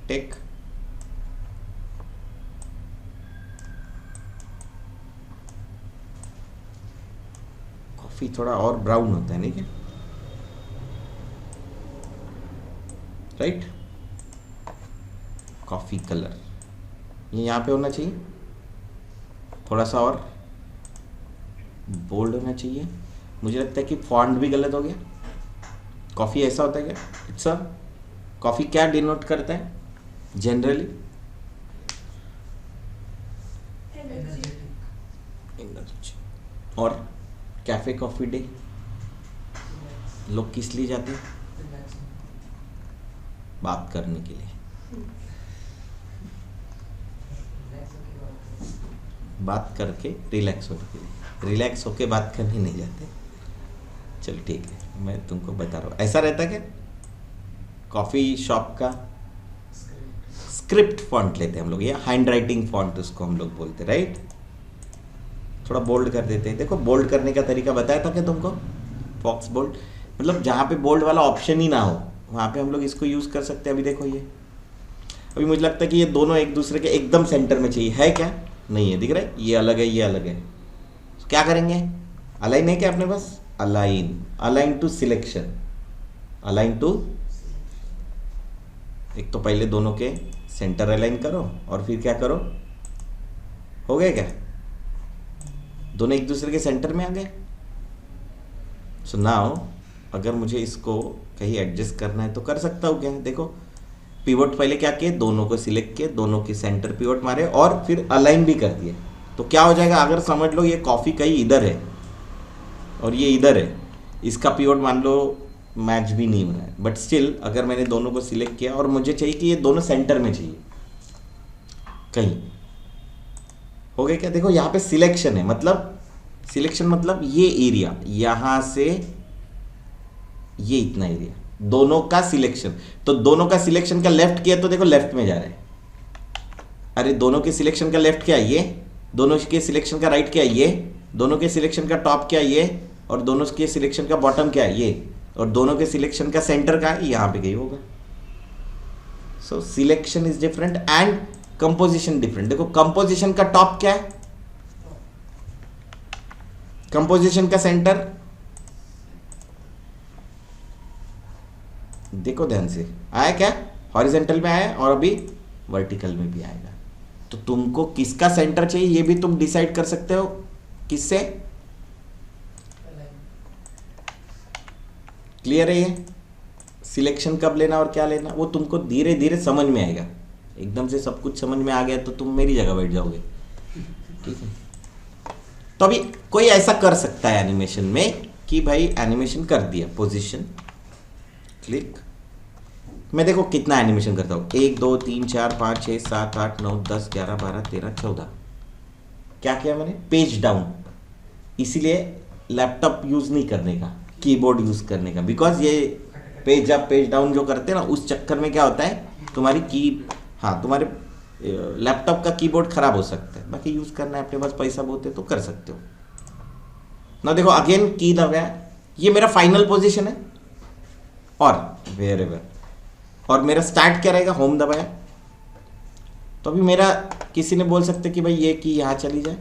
टेक, कॉफी थोड़ा और ब्राउन होता है नहीं क्या, राइट? कॉफी कलर ये यहाँ पे होना चाहिए, थोड़ा सा और बोल्ड होना चाहिए। मुझे लगता है कि फॉन्ट भी गलत हो गया। कॉफ़ी ऐसा होता है क्या? इट्स अ, कॉफ़ी क्या डिनोट करता है जनरली? एनर्जी। और कैफे कॉफ़ी डे लोग किस लिए जाते हैं? बात करने के लिए। बात करके रिलैक्स होने के लिए, रिलैक्स होके बात करने नहीं जाते। चलो ठीक है, मैं तुमको बता रहा हूँ। ऐसा रहता है क्या, कॉफ़ी शॉप का स्क्रिप्ट फॉन्ट लेते हैं हम लोग, या हैंड राइटिंग फॉन्ट उसको हम लोग बोलते, राइट? थोड़ा बोल्ड कर देते हैं। देखो बोल्ड करने का तरीका बताया था क्या तुमको, फॉक्स बोल्ड, मतलब जहाँ पे बोल्ड वाला ऑप्शन ही ना हो वहाँ पे हम लोग इसको यूज़ कर सकते हैं। अभी देखो ये, अभी मुझे लगता है कि ये दोनों एक दूसरे के एकदम सेंटर में चाहिए, है क्या? नहीं है, दिख रहा है, ये अलग है ये अलग है। तो क्या करेंगे, अलाइन है क्या अपने पास, align, align to selection, align to, एक तो पहले दोनों के सेंटर अलाइन करो और फिर क्या करो, हो गया क्या, दोनों एक दूसरे के सेंटर में आ गए। सो नाउ अगर मुझे इसको कहीं एडजस्ट करना है तो कर सकता हूँ क्या, देखो पिवट पहले क्या किए, दोनों को सिलेक्ट किए, दोनों के सेंटर पिवट मारे और फिर अलाइन भी कर दिए। तो क्या हो जाएगा, अगर समझ लो ये कॉफ़ी कहीं इधर है और ये इधर है, इसका पिवट मान लो मैच भी नहीं हो रहा है, बट स्टिल अगर मैंने दोनों को सिलेक्ट किया और मुझे चाहिए कि ये दोनों सेंटर में चाहिए कहीं, हो गया क्या? देखो यहाँ पे सिलेक्शन है, मतलब सिलेक्शन मतलब ये एरिया, यहाँ से ये इतना एरिया, दोनों का सिलेक्शन। तो दोनों का सिलेक्शन का लेफ्ट किया तो देखो लेफ्ट में जा रहा है, अरे दोनों के सिलेक्शन का लेफ्ट क्या है ये, दोनों के सिलेक्शन का राइट क्या है ये, दोनों के सिलेक्शन का टॉप क्या है ये, और दोनों के सिलेक्शन का बॉटम क्या है ये, और दोनों के सिलेक्शन का सेंटर का है, यहाँ पे कहीं होगा। So selection is different and composition different. देखो कंपोजिशन का टॉप क्या है, कंपोजिशन का सेंटर, देखो ध्यान से, आया क्या, हॉरिजॉन्टल में आया और अभी वर्टिकल में भी आएगा। तो तुमको किसका सेंटर चाहिए ये भी तुम डिसाइड कर सकते हो, किससे, क्लियर है ये? सिलेक्शन कब लेना और क्या लेना वो तुमको धीरे धीरे समझ में आएगा। एकदम से सब कुछ समझ में आ गया तो तुम मेरी जगह बैठ जाओगे, ठीक है? तो अभी कोई ऐसा कर सकता है एनिमेशन में कि भाई एनिमेशन कर दिया, पोजीशन क्लिक, मैं देखो कितना एनिमेशन करता हूँ, 1 2 3 4 5 6 7 8 9 10 11 12 13 14, क्या किया मैंने, पेज डाउन, इसीलिए लैपटॉप यूज़ नहीं करने का, कीबोर्ड यूज़ करने का, बिकॉज ये पेज अप पेज डाउन जो करते हैं ना, उस चक्कर में क्या होता है तुम्हारी तुम्हारे लैपटॉप का कीबोर्ड खराब हो सकता है। बाकी यूज़ करना है, अपने पास पैसा बहुत है तो कर सकते हो ना। देखो अगेन की दबाया, ये मेरा फाइनल पोजीशन है और वेयर एवर, और मेरा स्टार्ट क्या रहेगा, होम दबाया। तो अभी मेरा किसी ने बोल सकते कि भाई ये की यहाँ चली जाए,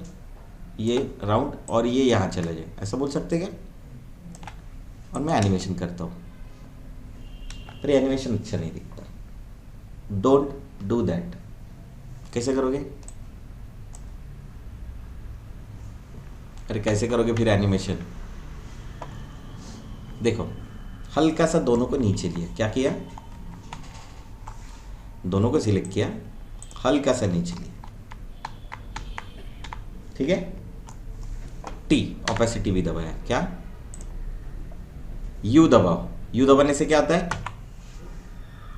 ये राउंड, और ये यहाँ चला जाए, ऐसा बोल सकते क्या? और मैं एनिमेशन करता हूँ, पर एनिमेशन अच्छा नहीं दिखता। Don't do that. कैसे करोगे? अरे कैसे करोगे फिर एनिमेशन? देखो हल्का सा दोनों को नीचे लिया, क्या किया, दोनों को सिलेक्ट किया, हल्का सा नीचे लिया, ठीक है। टी ऑपेसिटी भी दबाया, क्या, यू दबाओ, यू दबाने से क्या होता है,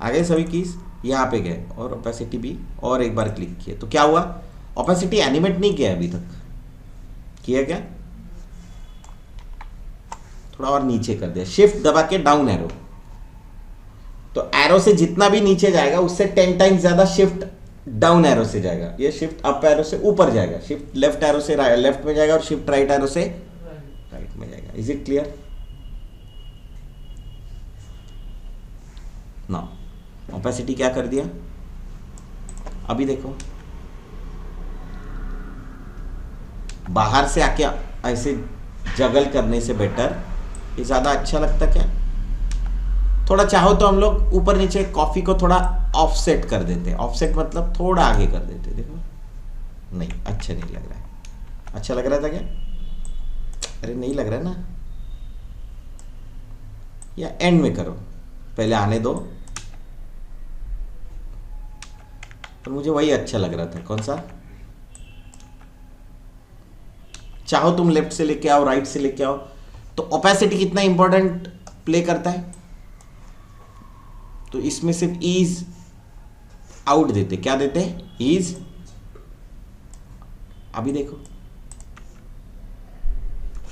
आगे सभी कीज यहाँ पे गए और ओपेसिटी भी, और एक बार क्लिक किया तो क्या हुआ, ओपेसिटी एनिमेट नहीं किया अभी तक, किया क्या, थोड़ा और नीचे कर दिया, शिफ्ट दबा के डाउन एरो, तो एरो से जितना भी नीचे जाएगा उससे 10 टाइम्स ज्यादा शिफ्ट डाउन एरो से जाएगा, ये शिफ्ट अप एरो से ऊपर जाएगा, शिफ्ट लेफ्ट एरो से लेफ्ट में जाएगा, और शिफ्ट राइट एरो से राइट में जाएगा। Is it clear? ना ओपेसिटी क्या कर दिया, अभी देखो बाहर से आके ऐसे जगल करने से बेटर ये ज्यादा अच्छा लगता क्या? थोड़ा चाहो तो हम लोग ऊपर नीचे कॉफी को थोड़ा ऑफसेट कर देते हैं, ऑफसेट मतलब थोड़ा आगे कर देते हैं, देखो नहीं अच्छा नहीं लग रहा है, अच्छा लग रहा था क्या? अरे नहीं लग रहा है ना, या एंड में करो, पहले आने दो, पर मुझे वही अच्छा लग रहा था, कौन सा, चाहो तुम लेफ्ट से लेके आओ, राइट से लेके आओ। तो ओपेसिटी कितना इंपॉर्टेंट प्ले करता है, तो इसमें सिर्फ ईज आउट देते, क्या देते हैं, ईज। अभी देखो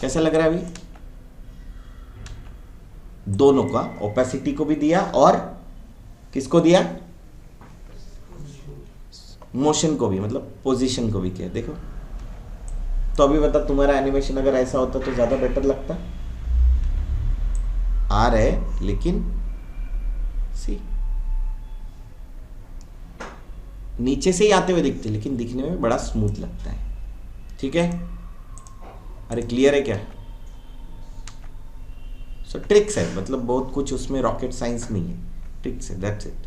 कैसा लग रहा है, अभी दोनों का ओपेसिटी को भी दिया और किसको दिया, मोशन को भी, मतलब पोजीशन को भी किया, देखो। तो अभी बता तुम्हारा एनिमेशन अगर ऐसा होता तो ज्यादा बेटर लगता, आ रहे लेकिन सी नीचे से ही आते हुए दिखते, लेकिन दिखने में बड़ा स्मूथ लगता है, ठीक है। अरे क्लियर है क्या? सो ट्रिक्स है, मतलब बहुत कुछ उसमें रॉकेट साइंस नहीं है, ट्रिक्स है, दैट्स इट।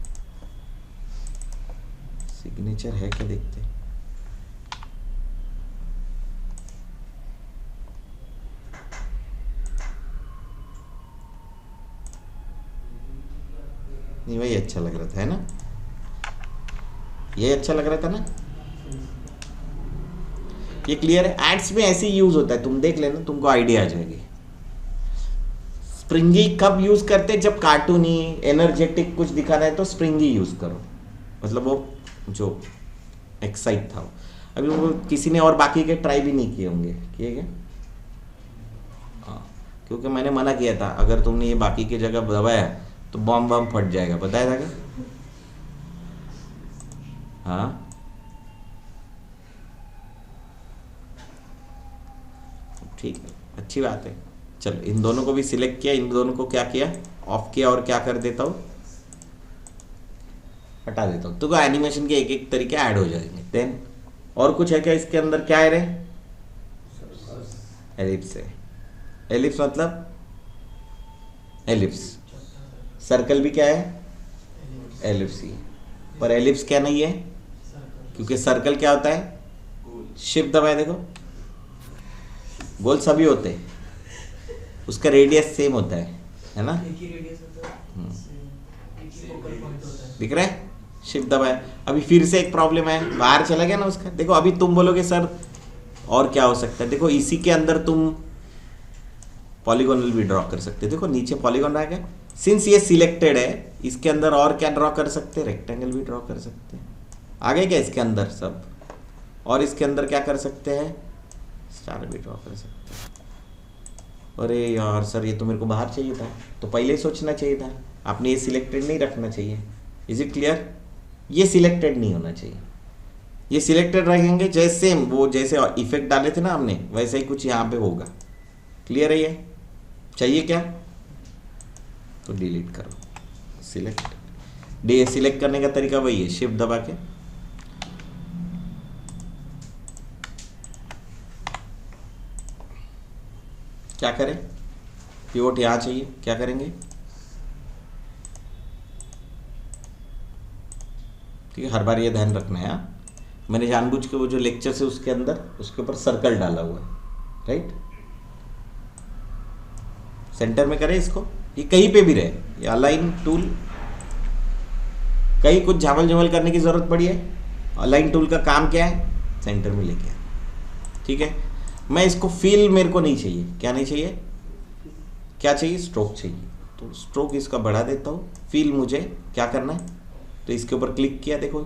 सिग्नेचर है क्या, देखते हैं। नहीं वही अच्छा लग रहा था, है ना, ये अच्छा लग रहा था ना, ये क्लियर है। एड्स में ऐसे ही यूज होता है, तुम देख लेना, तुमको आइडिया आ जाएगी। स्प्रिंगी कब यूज करते हैं, जब कार्टूनी एनर्जेटिक कुछ दिखाना है तो स्प्रिंगी यूज करो, मतलब वो जो एक्साइट था। अभी वो किसी ने और बाकी के ट्राई भी नहीं किए होंगे, किए क्या? हाँ, क्योंकि मैंने मना किया था, अगर तुमने ये बाकी की जगह दबाया तो बम बम फट जाएगा, बताया था क्या? हाँ ठीक है, अच्छी बात है। चलो इन दोनों को भी सिलेक्ट किया, इन दोनों को क्या किया, ऑफ किया, और क्या कर देता हूँ, हटा देता हूँ, तो एनिमेशन के एक एक तरीके ऐड हो जाएंगे। देन और कुछ है क्या इसके अंदर, क्या है रे, एलिप्स है। एलिप्स मतलब एलिप्स, सर्कल भी क्या है, एलिप्स ही, पर एलिप्स क्या नहीं है, क्योंकि सर्कल क्या होता है, शिफ्ट दबाए देखो, गोल सभी होते हैं, उसका रेडियस सेम होता है ना, एक ही रेडियस होता है, एक ही फोकल पॉइंट होता है, दिख रहा है, शिफ्ट दबाया। अभी फिर से एक प्रॉब्लम है, बाहर चला गया ना उसका, देखो अभी तुम बोलोगे सर और क्या हो सकता है, देखो इसी के अंदर तुम पॉलीगोनल भी ड्रॉ कर सकते, देखो नीचे पॉलीगोन आ गया, सिंस ये सिलेक्टेड है, इसके अंदर और क्या ड्रॉ कर सकते हैं, रेक्टेंगल भी ड्रॉ कर सकते हैं, आ गए क्या इसके अंदर सब, और इसके अंदर क्या कर सकते हैं, स्टार भी ड्रॉ कर सकते हैं। अरे यार सर, ये तो मेरे को बाहर चाहिए था, तो पहले ही सोचना चाहिए था। आपने ये सिलेक्टेड नहीं रखना चाहिए। Is it clear? ये सिलेक्टेड नहीं होना चाहिए। ये सिलेक्टेड रखेंगे जैसे सेम वो जैसे इफेक्ट डाले थे ना हमने, वैसे ही कुछ यहाँ पे होगा। क्लियर है? ये चाहिए क्या? तो डिलीट करो। सिलेक्ट करने का तरीका वही है, शिफ्ट दबा के क्या करें, पिवोट यहाँ चाहिए, क्या करेंगे? ठीक है, हर बार ये ध्यान रखना है। मैंने जानबूझ के वो जो लेक्चर है उसके अंदर उसके ऊपर सर्कल डाला हुआ है, राइट? सेंटर में करें इसको, ये कहीं पे भी रहे, ये अलाइन टूल, कहीं कुछ झामल झमल करने की जरूरत पड़ी है, अलाइन टूल का काम क्या है? सेंटर में लेके आए। ठीक है, मैं इसको फील मेरे को नहीं चाहिए, क्या नहीं चाहिए, क्या चाहिए? स्ट्रोक चाहिए। तो स्ट्रोक इसका बढ़ा देता हूँ। फील मुझे क्या करना है, तो इसके ऊपर क्लिक किया, देखो,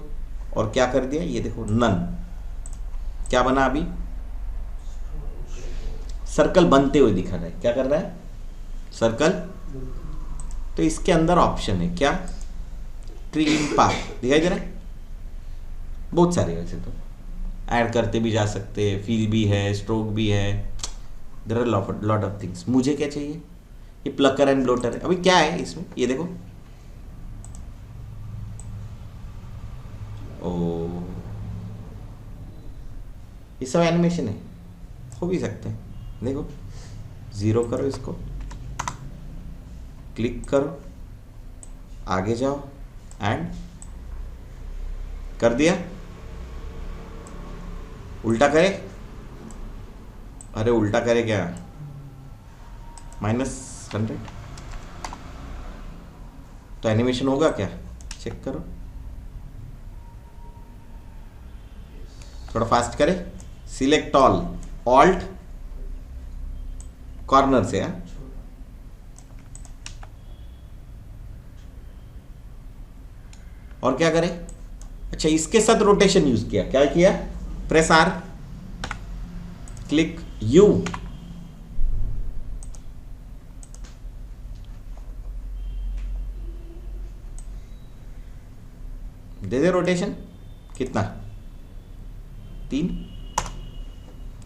और क्या कर दिया, ये देखो, नन। क्या बना? अभी सर्कल बनते हुए दिखा रहा है। क्या कर रहा है? सर्कल। तो इसके अंदर ऑप्शन है क्या? ट्रिम पाथ दिखाई दे रहा है, बहुत सारे। वैसे तो ऐड करते भी जा सकते हैं, फील भी है, स्ट्रोक भी है, there are lot of things. मुझे क्या चाहिए? ये प्लकर एंड ब्लोटर है। अभी क्या है इसमें, ये देखो, ओ ये सब एनिमेशन है, हो भी सकते हैं। देखो, जीरो करो, इसको क्लिक करो, आगे जाओ, एंड कर दिया। उल्टा करे, अरे उल्टा करे क्या? -100 तो एनिमेशन होगा क्या? चेक करो, थोड़ा फास्ट करे। सिलेक्ट ऑल, ऑल्ट कॉर्नर से है। और क्या करे? अच्छा, इसके साथ रोटेशन यूज किया। क्या किया? प्रेस आर, क्लिक यू, दे दे रोटेशन। कितना? 3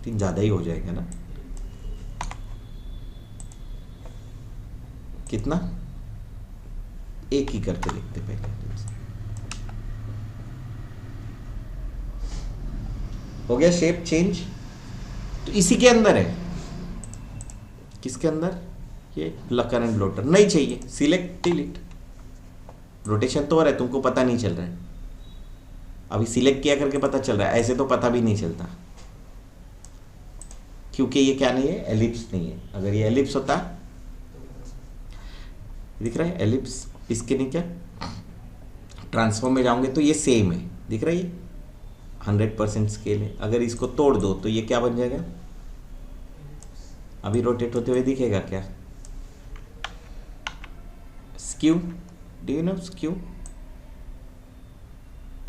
ज्यादा ही हो जाएगा ना? कितना? एक ही करके देखते पहले। हो गया शेप चेंज। तो इसी के अंदर है। किसके अंदर? ये प्लकर एंड ब्लोटर। नहीं चाहिए, सिलेक्ट डिलीट। रोटेशन तो हो रहा है, तुमको पता नहीं चल रहा है। अभी सिलेक्ट किया करके पता चल रहा है, ऐसे तो पता भी नहीं चलता, क्योंकि ये क्या नहीं है? एलिप्स नहीं है। अगर ये एलिप्स होता, दिख रहा है एलिप्स, इसके नहीं क्या? ट्रांसफॉर्म में जाओगे तो ये सेम है, दिख रहा है, ये 100% स्केल है। अगर इसको तोड़ दो तो ये क्या बन जाएगा? अभी रोटेट होते हुए दिखेगा क्या? Skew. Do you know skew?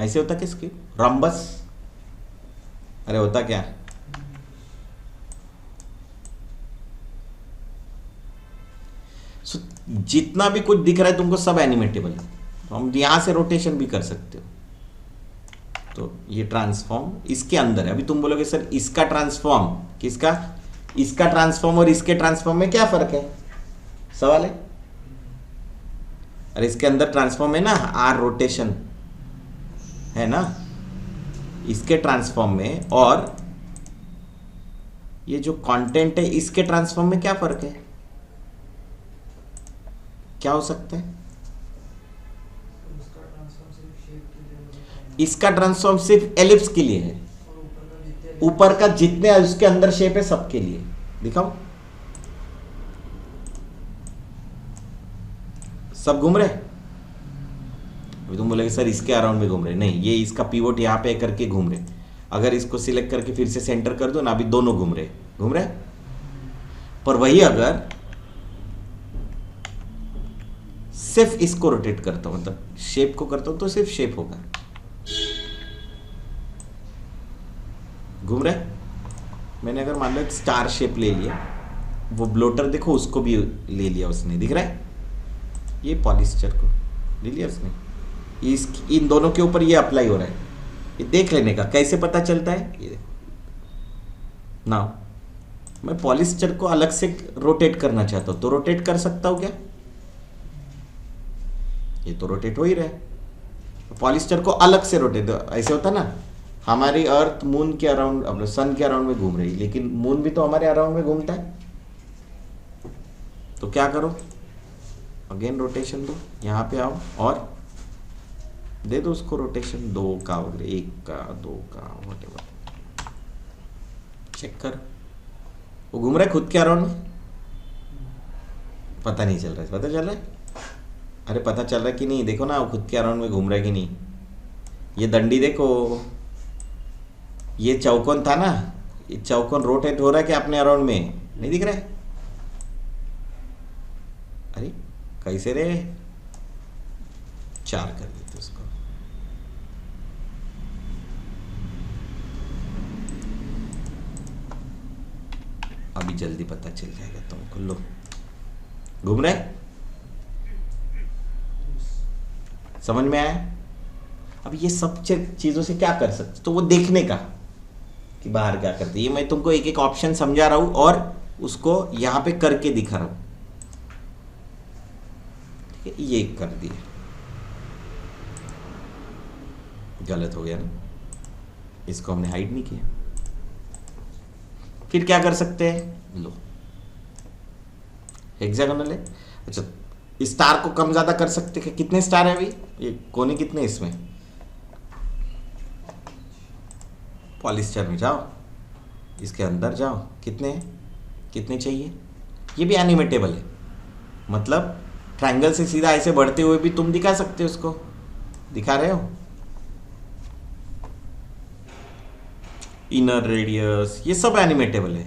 ऐसे होता क्या स्क्यू? रॉम्बस। अरे होता क्या? जितना भी कुछ दिख रहा है तुमको सब एनिमेटेबल है। हम यहां से रोटेशन भी कर सकते हो। तो ये ट्रांसफॉर्म इसके अंदर है। अभी तुम बोलोगे सर इसका ट्रांसफॉर्म, किसका? इसका ट्रांसफॉर्म और इसके ट्रांसफॉर्म में क्या फर्क है? सवाल है। अरे इसके अंदर ट्रांसफॉर्म है ना, आर रोटेशन है ना, इसके ट्रांसफॉर्म में, और ये जो कंटेंट है इसके ट्रांसफॉर्म में क्या फर्क है? क्या हो सकता है? इसका ट्रांसफॉर्म सिर्फ एलिप्स के लिए है, ऊपर का जितने उसके अंदर शेप है सबके लिए। दिखाओ, सब घूम रहे। अभी तुम बोलेगे सर इसके अराउंड में घूम रहे, नहीं, ये इसका पिवोट यहां पे करके घूम रहे। अगर इसको सिलेक्ट करके फिर से सेंटर कर दो ना, अभी दोनों घूम रहे। पर वही अगर सिर्फ इसको रोटेट करता हूं, मतलब शेप को करता हूं, तो सिर्फ शेप होगा। घूम रहे, मैंने अगर मान लो एक स्टार शेप ले लिया, वो ब्लोटर देखो उसको भी ले लिया उसने, दिख रहा है ये पॉलिस्टर को ले लिया उसने, इस इन दोनों के ऊपर ये अप्लाई हो रहा है, ये देख लेने का कैसे पता चलता है। ये ना मैं पॉलिस्टर को अलग से रोटेट करना चाहता हूँ तो रोटेट कर सकता हूँ क्या? ये तो रोटेट हो ही रहा है। पॉलिस्टर को अलग से रोटेट, ऐसे होता ना, हमारी अर्थ मून के अराउंड, अब सन के अराउंड में घूम रही है, लेकिन मून भी तो हमारे अराउंड में घूमता है। तो क्या करो, अगेन रोटेशन दो, यहाँ पे आओ और दे दो उसको रोटेशन 2 का वगैरह, 1 का 2 का व्हाटएवर, चेक कर वो घूम रहा है खुद के अराउंड में, पता नहीं चल रहा है, पता चल रहा है? अरे पता चल रहा है कि नहीं, देखो ना वो खुद के अराउंड में घूम रहा है कि नहीं। ये दंडी देखो, ये चौकोन था ना, ये चौकोन रोटेट हो रहा है कि अपने अराउंड में नहीं दिख रहा है? अरे कैसे रे, 4 कर देते उसको। अभी जल्दी पता चल जाएगा तुमको। लो घूम रहा है, समझ में आया? अब ये सब चीजों से क्या कर सकते, तो वो देखने का कि बाहर क्या करते, ये मैं तुमको एक एक ऑप्शन समझा रहा हूं और उसको यहां पे करके दिखा रहा हूं। ठीक है, ये कर दिया, गलत हो गया ना, इसको हमने हाइड नहीं किया। फिर क्या कर सकते हैं, लो हेक्सागोनल है, अच्छा स्टार को कम ज्यादा कर सकते हैं। कितने स्टार है अभी, ये कोने कितने इसमें, पॉलिस्टर में जाओ, इसके अंदर जाओ, कितने हैं, कितने चाहिए। ये भी एनिमेटेबल है, मतलब ट्रायंगल से सीधा ऐसे बढ़ते हुए भी तुम दिखा सकते हो, उसको दिखा रहे हो। इनर रेडियस, ये सब एनिमेटेबल है,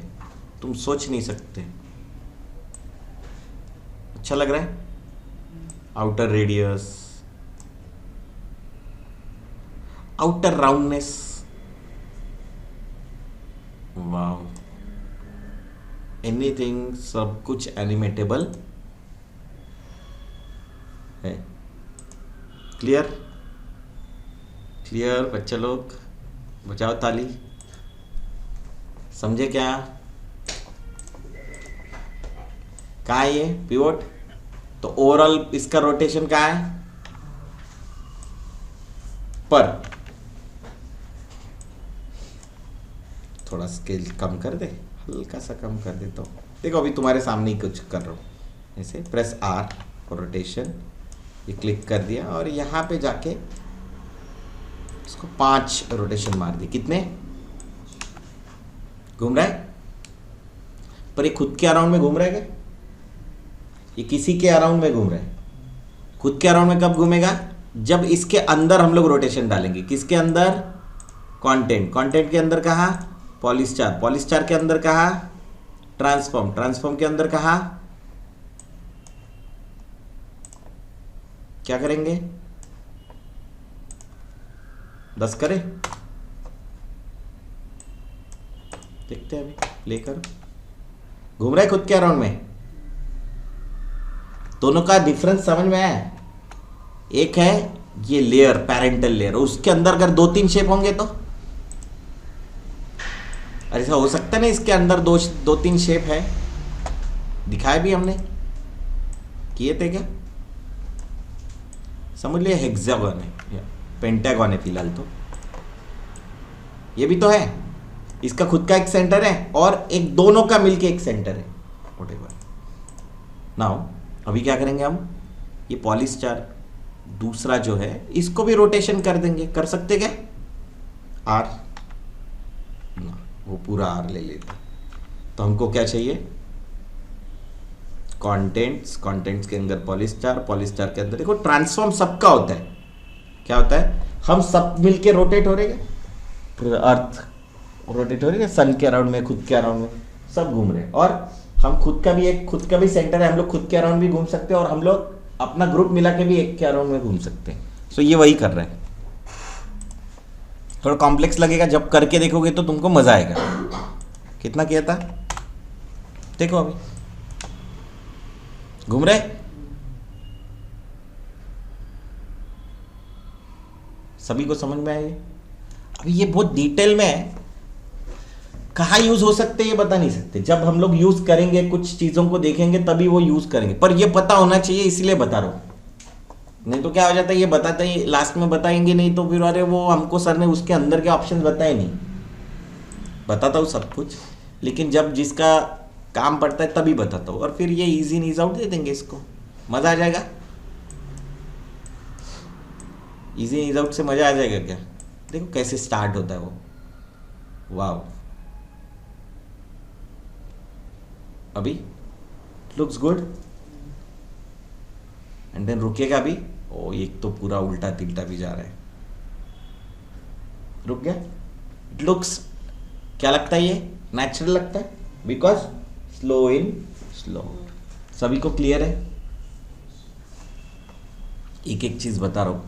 तुम सोच नहीं सकते। अच्छा लग रहा है? आउटर रेडियस, आउटर राउंडनेस, वाव, एनीथिंग, सब कुछ एनिमेटेबल है। क्लियर? क्लियर बच्चे लोग, बजाओ ताली। समझे क्या? कहाँ है ये पिवोट? तो ओवरऑल इसका रोटेशन कहाँ है, पर। थोड़ा स्केल कम कर दे, हल्का सा कम कर दे, तो देखो अभी तुम्हारे सामने ही कुछ कर रहा हूँ, ऐसे प्रेस R और रोटेशन, ये क्लिक कर दिया और यहाँ पे जाके इसको 5 रोटेशन मार दी। कितने घूम रहा है? पर ये खुद के अराउंड में घूम रहा है क्या? ये किसी के अराउंड में घूम रहा है। खुद के अराउंड में कब घूमेगा? जब इसके अंदर हम लोग रोटेशन डालेंगे। किसके अंदर? कंटेंट। कंटेंट के अंदर कहाँ? पॉलीस्टार। पॉलीस्टार के अंदर कहाँ? ट्रांसफॉर्म। ट्रांसफॉर्म के अंदर कहाँ? क्या करेंगे? 10 करें? देखते हैं अभी, प्ले करो। घूम रहा है खुद के अराउंड में। दोनों का डिफरेंस समझ में आया? एक है ये लेयर, पैरेंटल लेयर, उसके अंदर अगर 2-3 शेप होंगे तो ऐसा हो सकता है ना, इसके अंदर 2-3 शेप है, दिखाए भी हमने, किए थे क्या? समझ लिए हेक्सागन है, पेंटागन है फिलहाल तो। ये भी तो है, इसका खुद का एक सेंटर है और एक दोनों का मिलके एक सेंटर है, व्हाटएवर। नाउ अभी क्या करेंगे हम, ये पॉलीस्टार दूसरा जो है इसको भी रोटेशन कर देंगे। कर सकते क्या? R ना, वो पूरा R ले लेते। तो हमको क्या चाहिए? कंटेंट्स। कंटेंट्स के अंदर पॉलीस्टार, पॉलीस्टार के अंदर देखो ट्रांसफॉर्म सबका होता है। क्या होता है? हम सब मिलके रोटेट हो रहे हैं, पूरा अर्थ रोटेट हो रही है, सन के अराउंड में, खुद के अराउंड में, सब घूम रहे हैं। और हम खुद का भी सेंटर है, हम लोग खुद के अराउंड भी घूम सकते हैं और हम लोग अपना ग्रुप मिला के भी एक के अराउंड में घूम सकते हैं। सो ये वही कर रहे हैं। थोड़ा कॉम्प्लेक्स लगेगा, जब करके देखोगे तो तुमको मजा आएगा। कितना किया था देखो, अभी घूम रहे। सभी को समझ में आएगी। अभी ये बहुत डिटेल में है, कहाँ यूज हो सकते हैं ये बता नहीं सकते। जब हम लोग यूज करेंगे, कुछ चीजों को देखेंगे तभी वो यूज करेंगे, पर ये पता होना चाहिए इसलिए बता रहा हूं। नहीं तो क्या हो जाता है, ये बताते ही लास्ट में बताएंगे नहीं तो फिर अरे वो हमको सर ने उसके अंदर के ऑप्शन बताए नहीं। बताता हूँ सब कुछ, लेकिन जब जिसका काम पड़ता है तभी बताता हूँ। और फिर ये इजी इन ईज आउट दे देंगे, इसको मजा आ जाएगा। इजी इन ईज आउट से मजा आ जाएगा क्या? देखो कैसे स्टार्ट होता है वो, वाव। अभी लुक्स गुड एंड देन रुकेगा भी। ओ एक तो पूरा उल्टा तिल्टा भी जा रहा है, रुक गया। इट लुक्स, क्या लगता है ये नेचुरल लगता है बिकॉज स्लो इन स्लो। सभी को क्लियर है? एक एक चीज बता रहा हूं,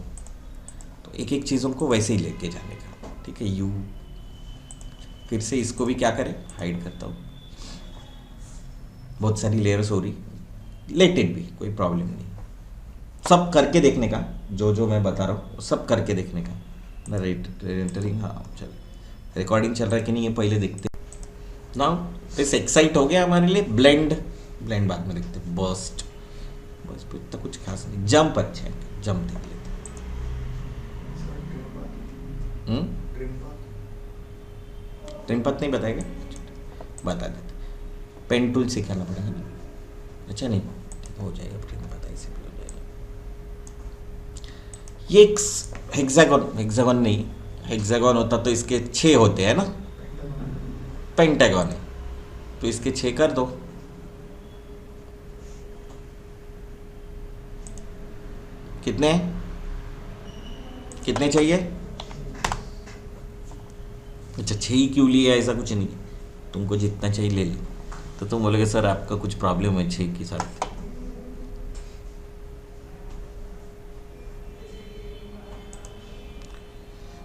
तो एक एक चीजों को वैसे ही लेके जाने का, ठीक है। यू फिर से इसको भी क्या करें, हाइड करता हूं। बहुत सारी लेयर्स हो रही, लेट इट भी, कोई प्रॉब्लम नहीं। सब करके देखने का, जो जो मैं बता रहा हूँ सब करके देखने का। एंटरिंग, हाँ चल, रिकॉर्डिंग चल रहा है कि नहीं ये पहले देखते। नाउ दिस एक्साइट हो गया हमारे लिए। ब्लेंड, ब्लेंड बाद में देखते। बर्स्ट, बस इतना कुछ खास नहीं। जंप अच्छे हैं, जंप देख लेते। ट्रिम पाथ नहीं बताएगा, बता देते। पेन टूल सिखाना पड़ेगा ना। अच्छा नहीं, हो जाएगा, ट्रिम पाथ ऐसे भी हो जाएगा। ये एक हेक्सागन नहीं, हेक्सागन होता तो इसके 6 होते हैं ना, पेंटागन है तो इसके 6 कर दो। कितने कितने चाहिए? अच्छा 6 ही क्यों लिया, ऐसा कुछ नहीं, तुमको जितना चाहिए ले लो। तो तुम बोलोगे सर आपका कुछ प्रॉब्लम है 6 के साथ।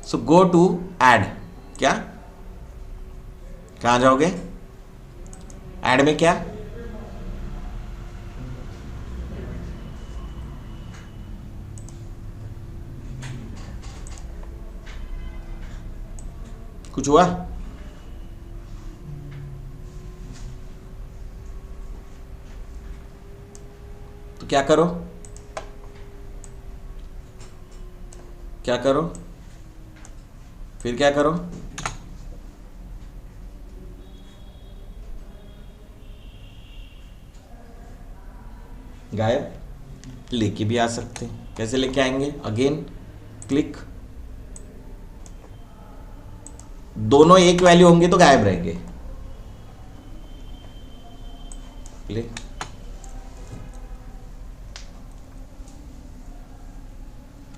सो गो टू ऐड, क्या कहाँ जाओगे? ऐड में क्या? कुछ हुआ? तो क्या करो, क्या करो, फिर क्या करो? गायब लेके भी आ सकते हैं। कैसे लेके आएंगे? अगेन क्लिक, दोनों एक वैल्यू होंगे तो गायब रहेंगे। क्लिक,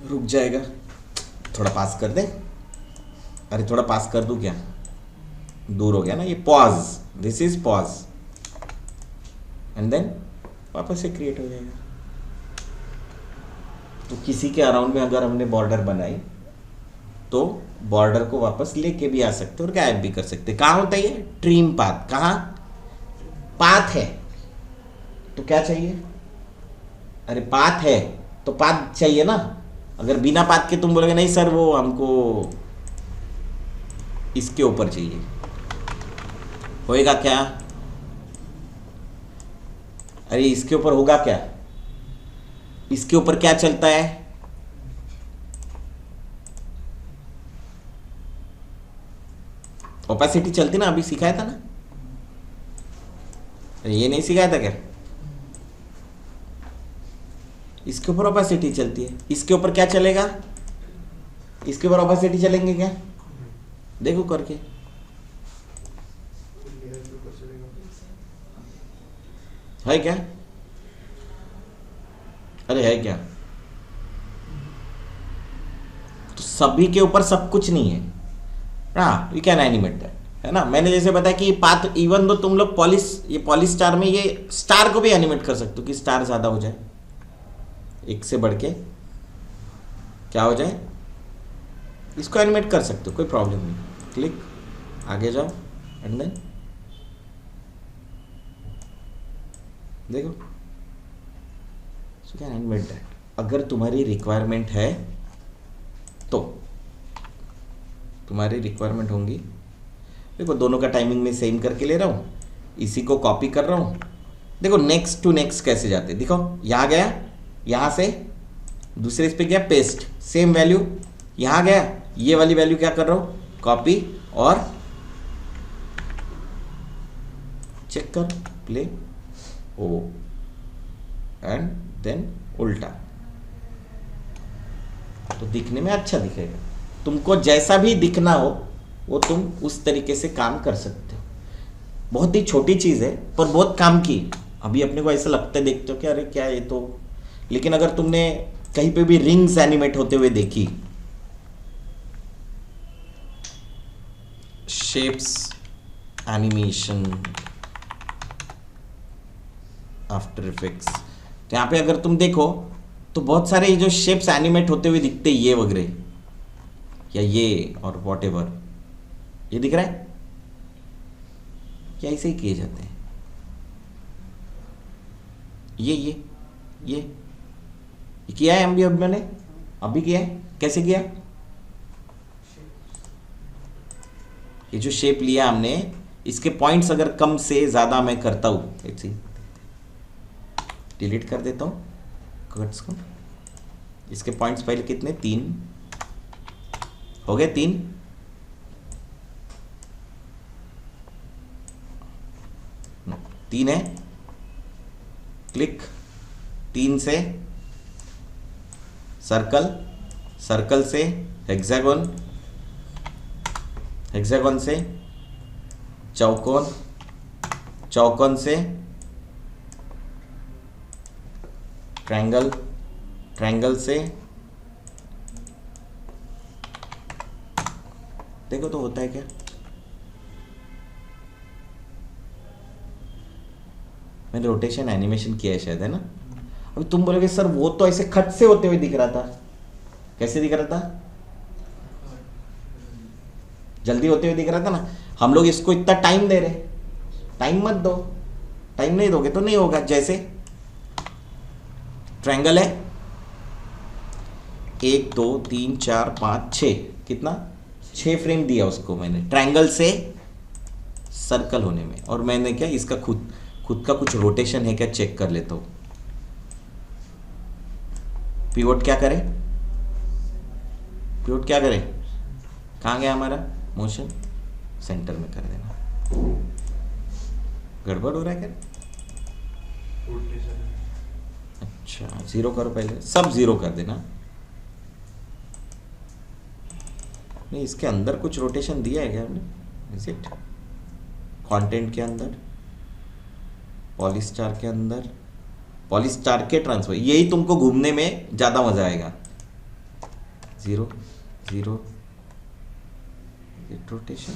रुक जाएगा। थोड़ा पास कर दे, अरे थोड़ा पास कर दूं क्या? दूर हो गया ना ये। Pause, this is pause and then वापस से क्रिएट हो जाएगा। तो किसी के अराउंड में अगर हमने बॉर्डर बनाई तो बॉर्डर को वापस लेके भी आ सकते और गायब भी कर सकते। कहाँ होता है ये? Trim path. कहाँ? पाथ है तो क्या चाहिए? अरे पाथ है तो पाथ चाहिए ना। अगर बिना पाथ के तुम बोलोगे नहीं सर वो हमको इसके ऊपर चाहिए, होएगा क्या? अरे इसके ऊपर होगा क्या? इसके ऊपर क्या चलता है? ओपेसिटी चलती ना, अभी सिखाया था ना। ये नहीं सिखाया था क्या? इसके ऊपर ओपेसिटी चलती है। इसके ऊपर क्या चलेगा? इसके ऊपर ओपेसिटी चलेंगे क्या? देखो करके। है क्या? अरे है क्या? तो सभी के ऊपर सब कुछ नहीं है। हाँ, यू कैन एनिमेट दैट, है ना। मैंने जैसे बताया कि पाथ, इवन दो तुम लोग ये पॉली स्टार में ये स्टार को भी एनिमेट कर सकते हो कि स्टार ज्यादा हो जाए, एक से बढ़ के क्या हो जाए, इसको एनिमेट कर सकते हो, कोई प्रॉब्लम नहीं। क्लिक, आगे जाओ एंड देन देखो, सो कैन एनिमेट दैट। अगर तुम्हारी रिक्वायरमेंट है तो, तुम्हारी रिक्वायरमेंट होंगी। देखो दोनों का टाइमिंग में सेम करके ले रहा हूँ, इसी को कॉपी कर रहा हूँ। देखो नेक्स्ट टू नेक्स्ट कैसे जाते, देखो यहाँ गया, यहाँ से दूसरे इस पे गया, पेस्ट, सेम वैल्यू यहाँ गया, ये वाली वैल्यू क्या कर रहा हूँ, कॉपी और चेक कर, प्ले ओ एंड देन उल्टा, तो दिखने में अच्छा दिखेगा। तुमको जैसा भी दिखना हो वो तुम उस तरीके से काम कर सकते हो। बहुत ही छोटी चीज़ है पर बहुत काम की। अभी अपने को ऐसा लगता है, देखते हो कि अरे क्या ये तो, लेकिन अगर तुमने कहीं पे भी रिंग्स एनिमेट होते हुए देखी, शेप्स एनिमेशन आफ्टर इफेक्ट्स, तो यहाँ पे अगर तुम देखो तो बहुत सारे ये जो शेप्स एनिमेट होते हुए दिखते, ये वगैरह या ये और वॉट एवर, ये दिख रहा है क्या, ऐसे ही किए जाते हैं। ये किया है अभी मैंने अभी किया है। कैसे किया, ये जो शेप लिया हमने, इसके पॉइंट्स अगर कम से ज़्यादा मैं करता हूँ, ऐसे डिलीट कर देता हूँ कट्स को। इसके पॉइंट्स पहले कितने, 3 हो गए, 3 3 है, क्लिक, 3 से सर्कल, सर्कल से हेक्सागोन, हेक्सागोन से चौकोन, चौकोन से ट्रायंगल, ट्रायंगल से, देखो तो होता है क्या। मैंने रोटेशन एनिमेशन किया है शायद, है ना। अभी तुम बोलोगे सर वो तो ऐसे खट से होते हुए दिख रहा था, कैसे दिख रहा था, जल्दी होते हुए दिख रहा था ना। हम लोग इसको इतना टाइम दे रहे, टाइम मत दो, टाइम नहीं दोगे तो नहीं होगा। जैसे ट्रायंगल है, 1 2 3 4 5 6, कितना, 6 फ्रेम दिया उसको मैंने ट्रायंगल से सर्कल होने में। और मैंने क्या इसका खुद का कुछ रोटेशन है क्या चेक कर लेता हूँ। पिवोट क्या करे, पिवोट क्या करे, कहाँ गया हमारा मोशन, सेंटर में कर देना। गड़बड़ हो रहा है क्या, अच्छा 0 करो, पहले सब 0 कर देना। नहीं इसके अंदर कुछ रोटेशन दिया है क्या हमने, इज इट, कंटेंट के अंदर, पॉलीस्टार के अंदर, पॉलीस्टार के ट्रांसफर, यही तुमको घूमने में ज़्यादा मज़ा आएगा। 0 0 रोटेशन,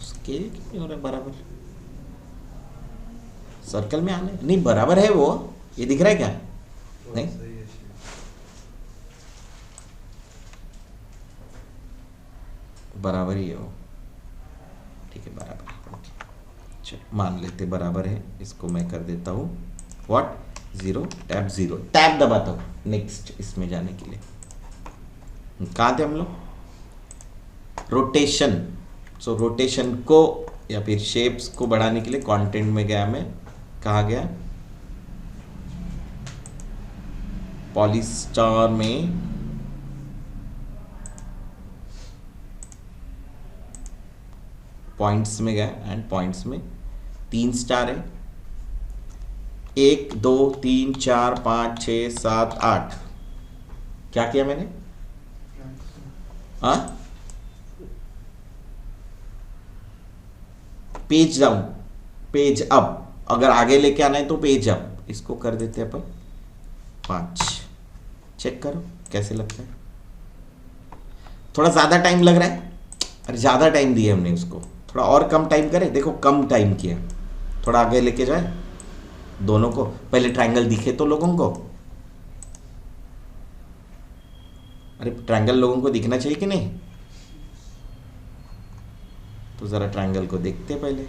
स्केल क्यों नहीं हो रहा बराबर, सर्कल में आने नहीं बराबर है वो, ये दिख रहा है क्या, नहीं बराबर ही है वो, ठीक है बराबर, ओके चलो मान लेते बराबर है। इसको मैं कर देता हूँ व्हाट, 0 टैब 0, टैब दबाता हूँ नेक्स्ट इसमें जाने के लिए। कहाँ थे हम लोग, रोटेशन। सो रोटेशन को या फिर शेप्स को बढ़ाने के लिए कंटेंट में गया मैं, कहाँ गया, पॉलीस्टार में पॉइंट्स में गया, एंड पॉइंट्स में 3 स्टार है, 1 2 3 4 5 6 7 8। क्या किया मैंने, हाँ पेज डाउन, पेज अप, अगर आगे लेके आना है तो पेज अप, इसको कर देते हैं अपन 5। चेक करो कैसे लगता है, थोड़ा ज़्यादा टाइम लग रहा है, अरे ज़्यादा टाइम दिया हमने उसको, थोड़ा और कम टाइम करे, देखो कम टाइम किया, थोड़ा आगे लेके जाए दोनों को, पहले ट्रायंगल दिखे तो लोगों को, अरे ट्रायंगल लोगों को दिखना चाहिए कि नहीं, तो ज़रा ट्रायंगल को देखते पहले,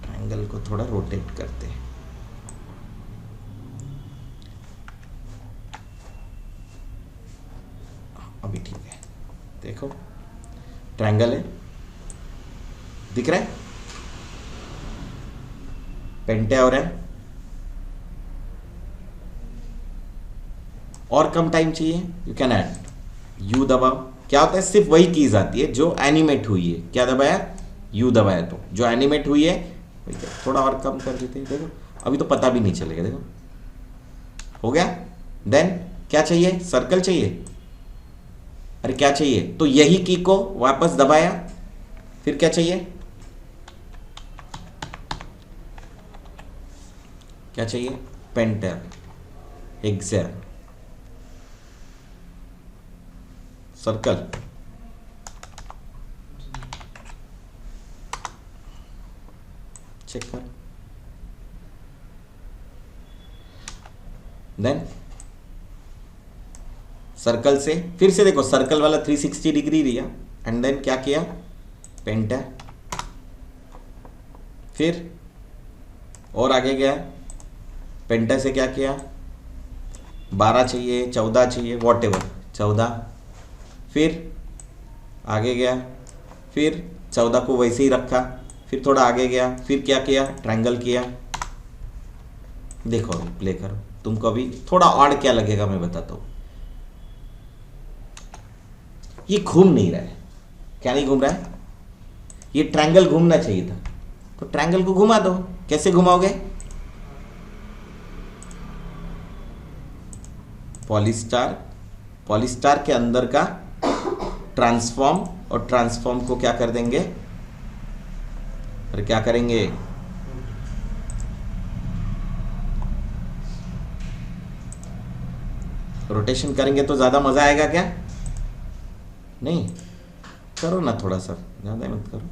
ट्रायंगल को थोड़ा रोटेट करते हैं। अभी ठीक है, देखो ट्रायंगल है, दिख रहा है, पेंटे हो रहा है। और कम टाइम चाहिए, यू कैन ऐड, यू दबाओ। क्या होता है, सिर्फ वही कीज आती है जो एनिमेट हुई है। क्या दबाया, यू दबाया, तो जो एनिमेट हुई है वही। थोड़ा और कम कर देते हैं, देखो अभी तो पता भी नहीं चलेगा, देखो हो गया। देन क्या चाहिए, सर्कल चाहिए, अरे क्या चाहिए, तो यही की को वापस दबाया। फिर क्या चाहिए, क्या चाहिए, पेंटा, हेक्सा, सर्कल, चेक कर। देन सर्कल से फिर से देखो, सर्कल वाला 360 डिग्री लिया, एंड देन क्या किया, पेंटा, फिर और आगे गया, पेंटा से क्या किया, 12 चाहिए, 14 चाहिए, वॉट एवर, 14, फिर आगे गया, फिर 14 को वैसे ही रखा, फिर थोड़ा आगे गया, फिर क्या किया, ट्रायंगल किया। देखो अभी प्ले करो, तुमको अभी थोड़ा ऑड क्या लगेगा मैं बताता हूँ। ये घूम नहीं रहा है, क्या नहीं घूम रहा है, ये ट्रायंगल घूमना चाहिए था, तो ट्रायंगल को घुमा दो। कैसे घुमाओगे, पॉलीस्टार, पॉलीस्टार के अंदर का ट्रांसफॉर्म, और ट्रांसफॉर्म को क्या कर देंगे, और क्या करेंगे, रोटेशन करेंगे तो ज्यादा मजा आएगा क्या, नहीं, करो ना थोड़ा सा, ज्यादा मत करो।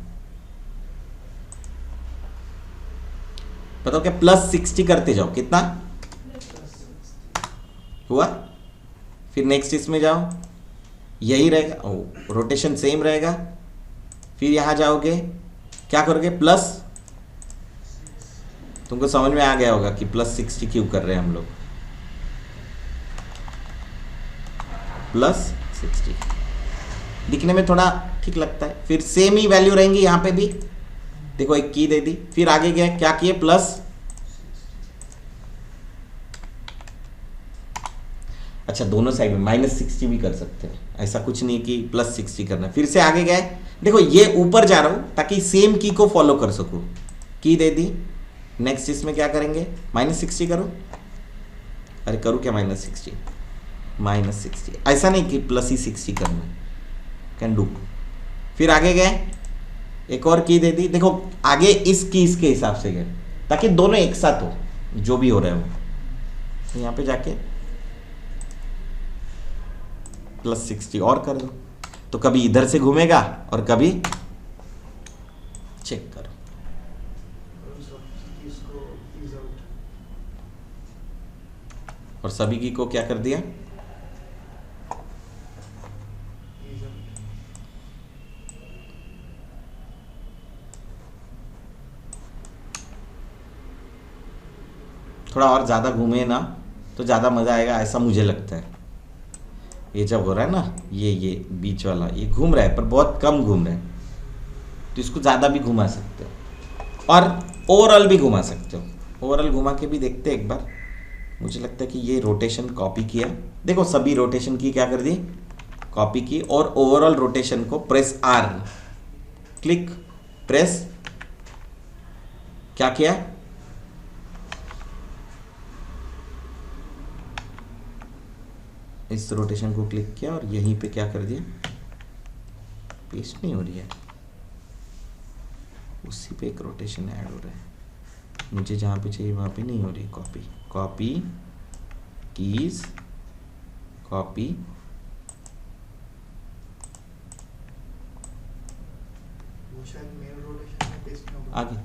बताओ क्या, +60 करते जाओ, कितना हुआ, फिर नेक्स्ट इसमें जाओ, यही रहेगा, रोटेशन सेम रहेगा। फिर यहां जाओगे, क्या करोगे, प्लस, तुमको समझ में आ गया होगा कि +60 क्यों कर रहे हैं हम लोग, +60 दिखने में थोड़ा ठीक लगता है। फिर सेम ही वैल्यू रहेंगी यहाँ पे भी, देखो एक की दे दी, फिर आगे गए, क्या किए, प्लस, अच्छा दोनों साइड में -60 भी कर सकते हैं, ऐसा कुछ नहीं कि +60 करना है। फिर से आगे गए, देखो ये ऊपर जा रहा हूं ताकि सेम की को फॉलो कर सकूं, की दे दी, नेक्स्ट इसमें क्या करेंगे, -60 करो, अरे करूँ क्या, -60, ऐसा नहीं कि +60 करना, कैन डू। फिर आगे गए, एक और की दे दी, देखो आगे इस कीज के हिसाब से गए ताकि दोनों एक साथ हो, जो भी हो रहा है वो। तो यहाँ पे जाके +60 और कर दो, तो कभी इधर से घूमेगा और कभी, चेक करो, और सभी की को क्या कर दिया, थोड़ा और ज़्यादा घूमे ना तो ज़्यादा मज़ा आएगा, ऐसा मुझे लगता है। ये जब हो रहा है ना, ये बीच वाला ये घूम रहा है पर बहुत कम घूम रहा है, तो इसको ज़्यादा भी घुमा सकते हो और ओवरऑल भी घुमा सकते हो। ओवरऑल घुमा के भी देखते हैं एक बार। मुझे लगता है कि ये रोटेशन कॉपी किया, देखो सभी रोटेशन की क्या कर दी, कॉपी की, और ओवरऑल रोटेशन को प्रेस R, क्लिक, प्रेस, क्या किया, इस रोटेशन को क्लिक किया और यहीं पे क्या कर दिया, पेस्ट नहीं हो रही है, उसी पे एक रोटेशन ऐड हो रहा है, मुझे जहाँ पे चाहिए वहाँ पे नहीं हो रही। कॉपी, कॉपी कीज, कॉपी, आगे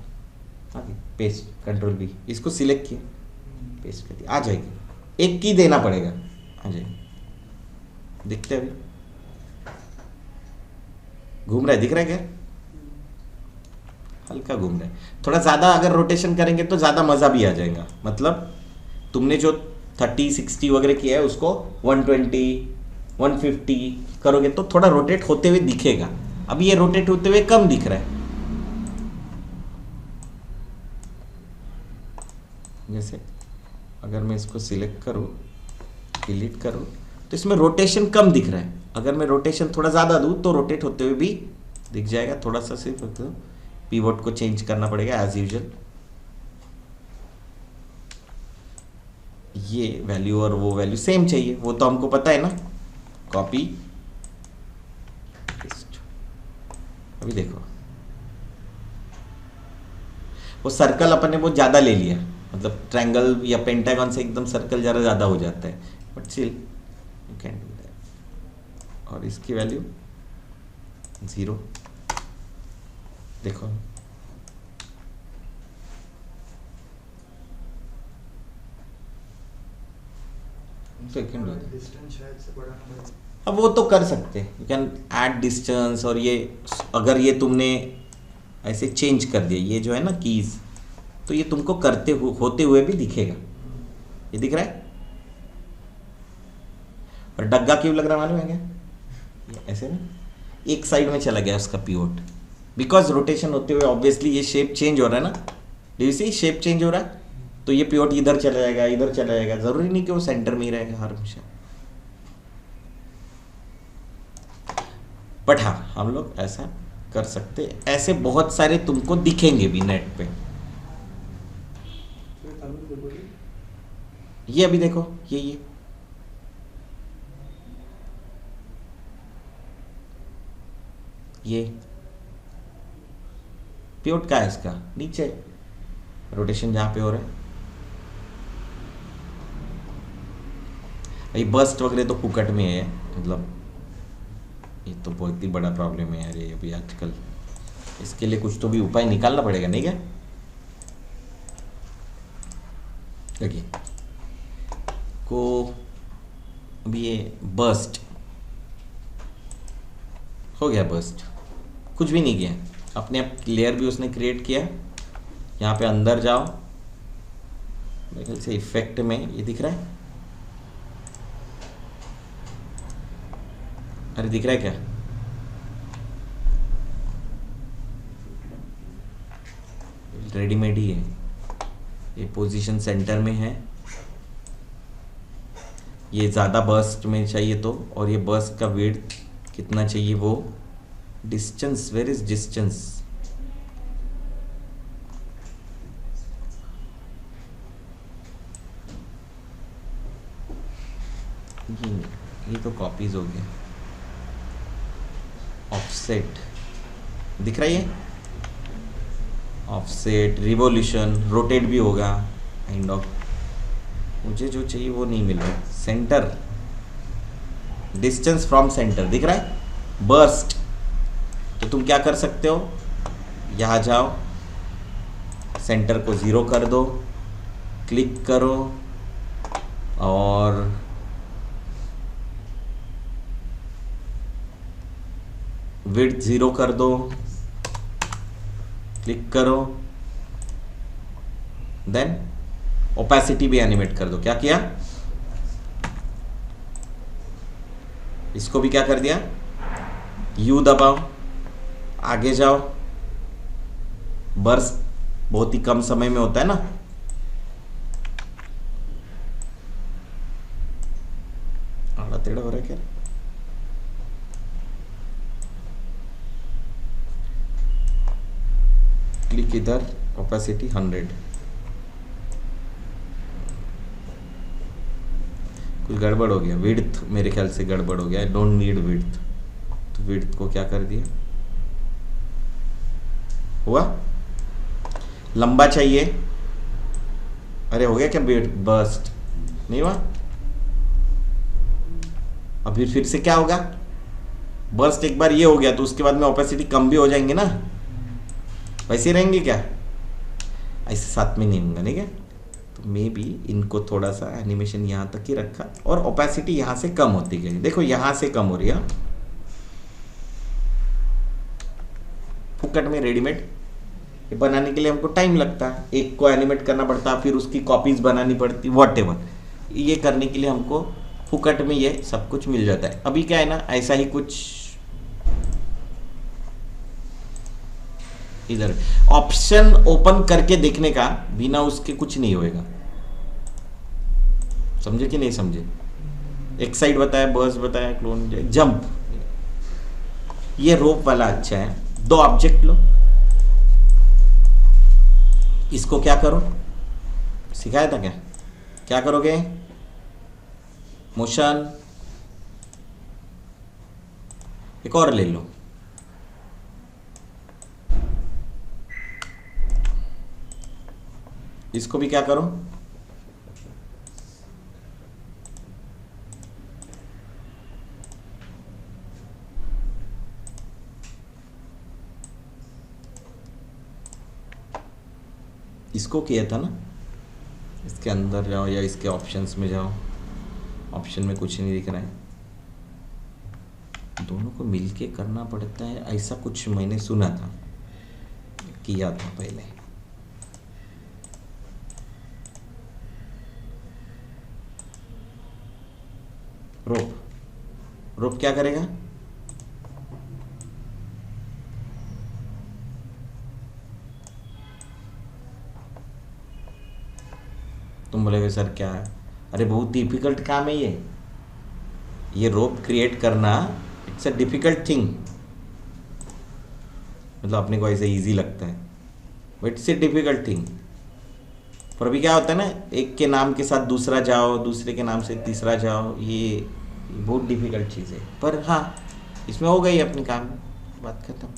आगे पेस्ट, कंट्रोल V, इसको सिलेक्ट किया, पेस्ट कर दिया, आ जाएगी। एक की देना पड़ेगा, आ जाएगी, देखते हैं अभी। घूम रहा है, दिख रहा है क्या? हल्का घूम रहा है। थोड़ा ज़्यादा अगर रोटेशन करेंगे तो ज़्यादा मज़ा भी आ जाएगा। मतलब तुमने जो 30 60 वगैरह किया है उसको 120 150 करोगे तो थोड़ा रोटेट होते हुए दिखेगा। अब ये रोटेट होते हुए कम दिख रहा है। जैसे अगर मैं इसको सिलेक्ट करूँ, डिलीट करूँ, तो इसमें रोटेशन कम दिख रहा है। अगर मैं रोटेशन थोड़ा ज़्यादा दूँ तो रोटेट होते हुए भी दिख जाएगा। थोड़ा सा सिर्फ पीवोट को चेंज करना पड़ेगा एज यूजुअल। ये वैल्यू और वो वैल्यू सेम चाहिए, वो तो हमको पता है ना। Copy paste. अभी देखो वो सर्कल अपन ने बहुत ज़्यादा ले लिया, मतलब ट्रायंगल या पेंटागन से एकदम सर्कल ज़रा ज़्यादा हो जाता है, but still you can do that. और इसकी वैल्यू 0। देखो तो कैन डू दैट। डिस्टेंस शायद से बढ़ाना पड़ेगा। अब वो तो कर सकते हैं, यू कैन ऐड डिस्टेंस। और ये अगर ये तुमने ऐसे चेंज कर दिया, ये जो है ना कीज, तो ये तुमको करते होते हुए भी दिखेगा। ये दिख रहा है। और डग्गा क्यों लग रहा मालूम है क्या? ऐसे ना एक साइड में चला गया उसका पिवोट, बिकॉज रोटेशन होते हुए ऑब्वियसली ये शेप चेंज हो रहा है ना। Do you see shape change हो रहा है, तो ये पिवोट इधर चला जाएगा, इधर चला जाएगा। जरूरी नहीं कि वो सेंटर में ही रहेगा हर हमेशा। बट हाँ, हम लोग ऐसा कर सकते। ऐसे बहुत सारे तुमको दिखेंगे भी नेट पे। ये अभी देखो, ये पिवोट का है इसका नीचे, रोटेशन जहां पे हो रहा है। ये बस्ट वगैरह तो फुकट में है, मतलब ये तो बहुत ही बड़ा प्रॉब्लम है यार ये अभी आजकल। इसके लिए कुछ तो भी उपाय निकालना पड़ेगा, नहीं क्या? देखिए को अभी ये बस्ट हो गया, बस्ट कुछ भी नहीं किया, अपने आप लेयर भी उसने क्रिएट किया। यहाँ पे अंदर जाओ, मेरे ख्याल से इफेक्ट में ये दिख रहा है। अरे दिख रहा है क्या? रेडीमेड ही है ये, पोजीशन सेंटर में है। ये ज़्यादा बर्स्ट में चाहिए तो, और ये बर्स्ट का विड्थ कितना चाहिए वो। Distance, where is distance? ये तो कॉपीज हो गया। ऑफसेट दिख रहा है, ऑफसेट, रिवोल्यूशन, रोटेट भी होगा काइंड ऑफ। मुझे जो चाहिए वो नहीं मिल रहा। सेंटर, डिस्टेंस फ्रॉम सेंटर दिख रहा है। बर्स्ट, तो तुम क्या कर सकते हो, यहाँ जाओ, सेंटर को 0 कर दो, क्लिक करो और विड्थ 0 कर दो, क्लिक करो, देन ओपेसिटी भी एनिमेट कर दो। क्या किया? इसको भी क्या कर दिया, यू दबाओ, आगे जाओ। बर्स्ट बहुत ही कम समय में होता है ना। आड़ा टेढ़ा हो रहा है क्या? क्लिक इधर, ओपेसिटी 100। कुछ गड़बड़ हो गया, विड्थ मेरे ख्याल से गड़बड़ हो गया। डोंट नीड विड्थ, तो विड्थ को क्या कर दिया, हुआ लंबा चाहिए। अरे हो गया क्या बर्स्ट? नहीं हुआ। अभी फिर से क्या होगा, बर्स्ट एक बार ये हो गया तो उसके बाद में ओपेसिटी कम भी हो जाएंगे ना, वैसे रहेंगे क्या? ऐसे साथ में नहीं होंगे, नहीं क्या? तो मे बी इनको थोड़ा सा एनिमेशन यहाँ तक ही रखा और ओपेसिटी यहाँ से कम होती गई। देखो यहाँ से कम हो रही है, फुकट में रेडीमेड। ये बनाने के लिए हमको टाइम लगता है, एक को एनिमेट करना पड़ता है, फिर उसकी कॉपीज बनानी पड़ती, वॉटएवर। ये करने के लिए हमको फुकट में ये सब कुछ मिल जाता है। अभी क्या है ना, ऐसा ही कुछ इधर ऑप्शन ओपन करके देखने का, बिना उसके कुछ नहीं होएगा। समझे कि नहीं समझे? एक्साइड बताया, बर्स बताया, क्लोन, जंप। ये रोप वाला अच्छा है। 2 ऑब्जेक्ट लो, इसको क्या करो, सिखाया था क्या? क्या करोगे? मोशन। एक और ले लो, इसको भी क्या करो, इसको किया था ना। इसके अंदर जाओ या इसके ऑप्शंस में जाओ, ऑप्शन में कुछ नहीं दिख रहा है। दोनों को मिलके करना पड़ता है, ऐसा कुछ मैंने सुना था, किया था पहले। रोप क्या करेगा? तुम बोलेगे सर क्या है? अरे बहुत डिफिकल्ट काम है ये रोप क्रिएट करना। It's a difficult thing. मतलब अपने को ऐसे इजी लगता है, but it's a difficult thing. पर अभी क्या होता है ना, एक के नाम के साथ दूसरा जाओ, दूसरे के नाम से तीसरा जाओ, ये बहुत डिफिकल्ट चीज़ है। पर हाँ, इसमें हो गई अपनी काम, बात खत्म।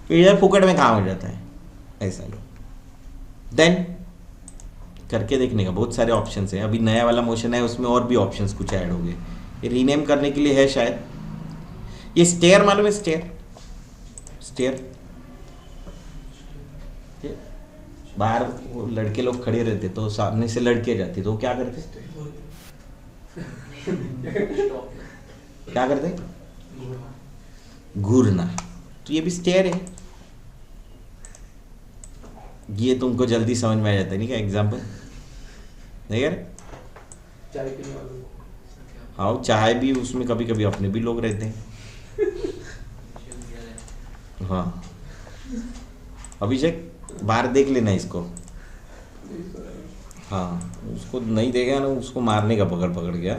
फिर फुकट में काम हो जाता है, ऐसा लो। देन करके देखने का, बहुत सारे ऑप्शंस हैं। अभी नया वाला मोशन है, उसमें और भी ऑप्शंस कुछ ऐड हो गए। ये रीनेम करने के लिए है शायद। ये स्टेयर मालूम है? स्टेयर बाहर वो लड़के लोग खड़े रहते तो सामने से लड़के जाते तो क्या करते? क्या करते? घूरना। तो ये भी स्टेयर है। ये तुमको जल्दी समझ में आ जाता है, नहीं क्या? एग्जाम्पल नहीं कर? चाय पीने वालों को। हाँ, चाय भी उसमें कभी कभी अपने भी लोग रहते हैं। हाँ, अभिषेक बाहर देख लेना इसको। हाँ, उसको नहीं देगा ना, उसको मारने का पकड़ गया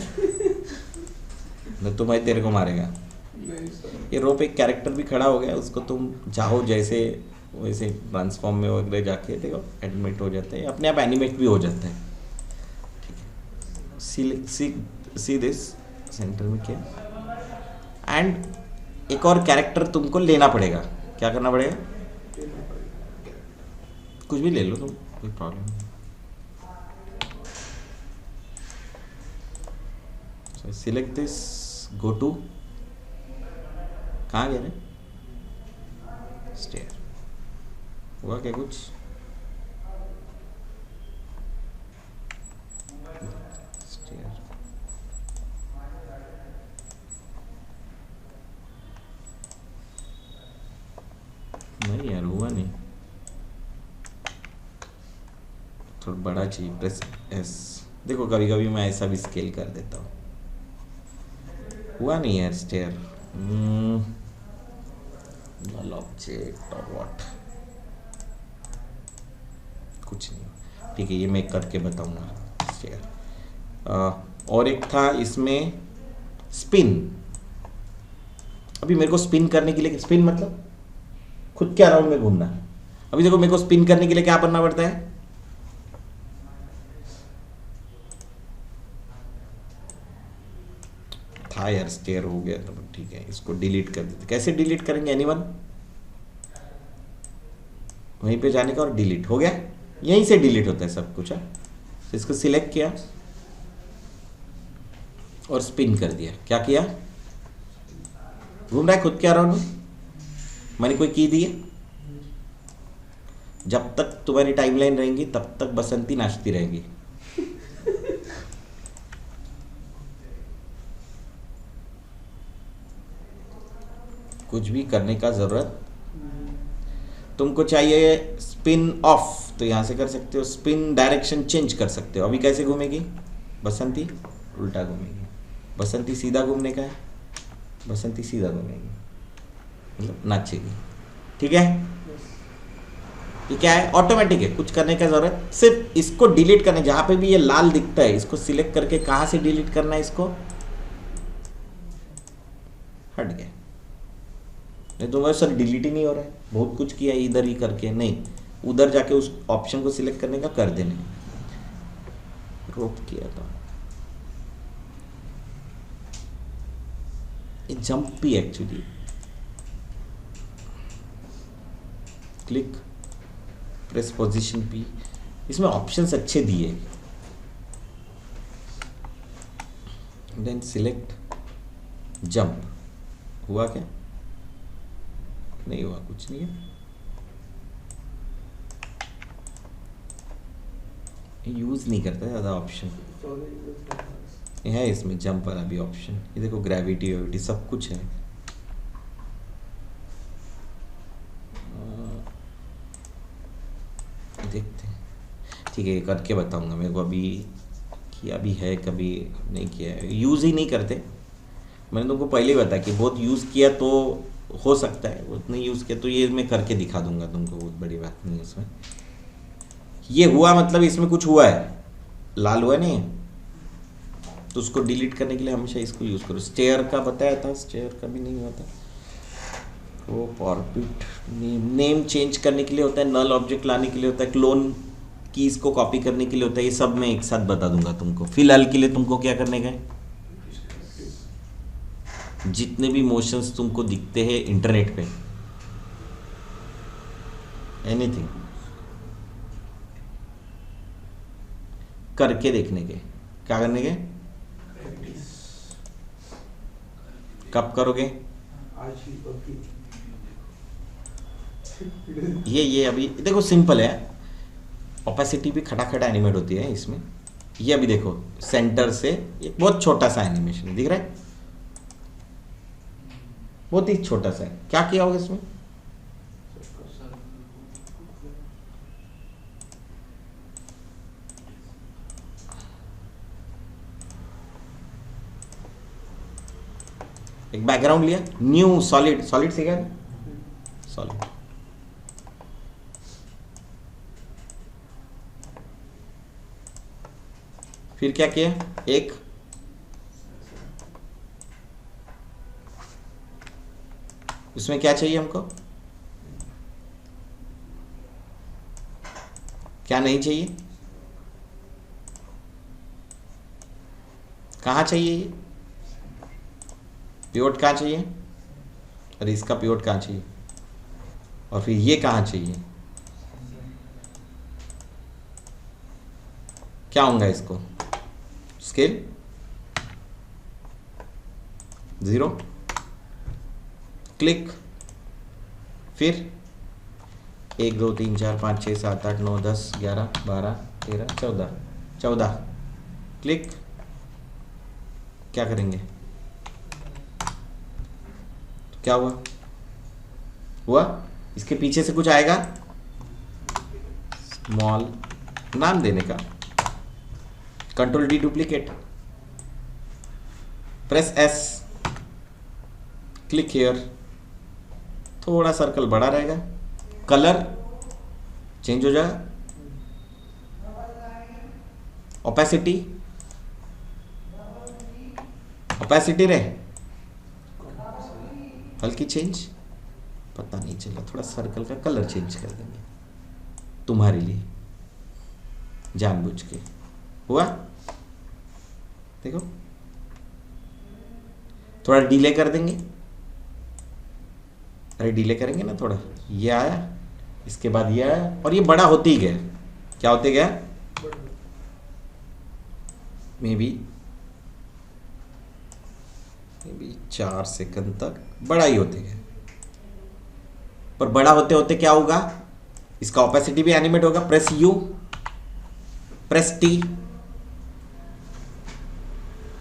न तो मैं तेरे को मारेगा। ये रोप एक कैरेक्टर भी खड़ा हो गया, उसको तुम चाहो जैसे वैसे ट्रांसफॉर्म में वगैरह जाके देखो, एनिमेट हो जाता है, अपने आप एनिमेट भी हो जाता है। ठीक है, सी दिस सेंटर में क्या, एंड एक और कैरेक्टर तुमको लेना पड़ेगा। क्या करना पड़ेगा? कुछ भी ले लो तुम, कोई प्रॉब्लम नहीं। So select this, go to, कहाँ गया रे? Stair। हुआ क्या कुछ? Stair। नहीं यार, हुआ नहीं। थोड़ा बड़ा चाहिए, प्रेस एस। देखो कभी कभी मैं ऐसा भी स्केल कर देता हूँ। हुआ नहीं यार स्टेयर। ऑब्जेक्ट और व्हाट, कुछ नहीं। ठीक है, ये मैं करके बताऊंगा स्टेयर। और एक था इसमें स्पिन। अभी मेरे को स्पिन करने के लिए, स्पिन मतलब खुद के अराउंड में घूमना। अभी देखो मेरे को स्पिन करने के लिए क्या करना पड़ता है? था यार, स्टेयर हो गया तो ठीक है, इसको डिलीट कर देते। कैसे डिलीट करेंगे? एनीवन? वहीं पे जाने का और डिलीट हो गया। यहीं से डिलीट होता है सब कुछ। तो इसको सिलेक्ट किया और स्पिन कर दिया। क्या किया? घूम रहा है खुद के अराउंड में। मैंने कोई की दी है। जब तक तुम्हारी टाइमलाइन रहेंगी तब तक बसंती नाचती रहेगी। कुछ भी करने का ज़रूरत। तुमको चाहिए स्पिन ऑफ, तो यहाँ से कर सकते हो। स्पिन डायरेक्शन चेंज कर सकते हो। अभी कैसे घूमेगी बसंती? उल्टा घूमेगी। बसंती सीधा घूमने का है, बसंती सीधा घूमेगी, मतलब नाचेगी। ठीक है, ये क्या है? ऑटोमेटिक है, कुछ करने का जरूरत। सिर्फ इसको डिलीट करना, जहाँ पे भी ये लाल दिखता है इसको सिलेक्ट करके कहाँ से डिलीट करना है, इसको हट गया। नहीं तो वैसे डिलीट ही नहीं हो रहा है। बहुत कुछ किया इधर ही करके, नहीं उधर जाके उस ऑप्शन को सिलेक्ट करने का, कर देने। रोक किया था ये जंप भी actually. Click, press position P. इसमें ऑप्शंस अच्छे दिए। Then select jump. हुआ क्या? नहीं हुआ, कुछ नहीं है। यूज नहीं करता ज़्यादा ऑप्शन। ये है इसमें जंप वाला भी ऑप्शन। ये देखो ग्रेविटी वेविटी सब कुछ है। देखते हैं, ठीक है, करके बताऊंगा। मेरे को अभी किया भी है, कभी नहीं किया है, यूज़ ही नहीं करते। मैंने तुमको पहले ही बताया कि बहुत यूज़ किया तो हो सकता है, उतने यूज़ किया तो ये मैं करके दिखा दूंगा तुमको, बहुत बड़ी बात नहीं है इसमें। ये हुआ मतलब इसमें कुछ हुआ है, लाल हुआ नहीं है, तो उसको डिलीट करने के लिए हमेशा इसको यूज़ करो। स्टेयर का बताया था, स्टेयर का भी नहीं हुआ था। वो ऑर्बिट नेम चेंज करने के लिए होता है, नल ऑब्जेक्ट लाने के लिए होता है, क्लोन कीज को कॉपी करने के लिए होता है। ये सब मैं एक साथ बता दूंगा तुमको। फिलहाल के लिए तुमको क्या करने का है, जितने भी मोशंस तुमको दिखते हैं इंटरनेट पे, एनीथिंग करके देखने के। क्या करने के? कब करोगे? आज ही अभी। ये अभी देखो सिंपल है। ओपेसिटी भी खटाखटा एनिमेट होती है इसमें। ये अभी देखो सेंटर से एक बहुत छोटा सा एनिमेशन दिख रहा है, बहुत ही छोटा सा है। क्या किया होगा इसमें? एक बैकग्राउंड लिया, न्यू सॉलिड, सॉलिड से क्या, सॉलिड। फिर क्या किया? एक उसमें क्या चाहिए हमको, क्या नहीं चाहिए, कहाँ चाहिए ये पिवट, कहाँ चाहिए, और इसका पिवट कहाँ चाहिए, और फिर ये कहाँ चाहिए, क्या होगा इसको, स्केल 0, क्लिक, फिर 1 2 3 4 5 6 7 8 9 10 11 12 13 14, क्लिक। क्या करेंगे? तो क्या हुआ? इसके पीछे से कुछ आएगा, स्मॉल नाम देने का, control D duplicate, press S, click here, थोड़ा सर्कल बड़ा रहेगा, कलर चेंज हो जाएगा, ओपेसिटी रहे, हल्की चेंज, पता नहीं चला, थोड़ा सर्कल का कलर चेंज कर देंगे तुम्हारे लिए जानबूझ के। हुआ? देखो थोड़ा डिले कर देंगे, अरे डिले करेंगे ना थोड़ा, ये आया, इसके बाद ये आया, और ये बड़ा होते ही गया। क्या होते गया? मे बी 4 सेकंड तक बड़ा ही होते गया। पर बड़ा होते होते क्या होगा, इसका ओपेसिटी भी एनिमेट होगा। Press you, press T,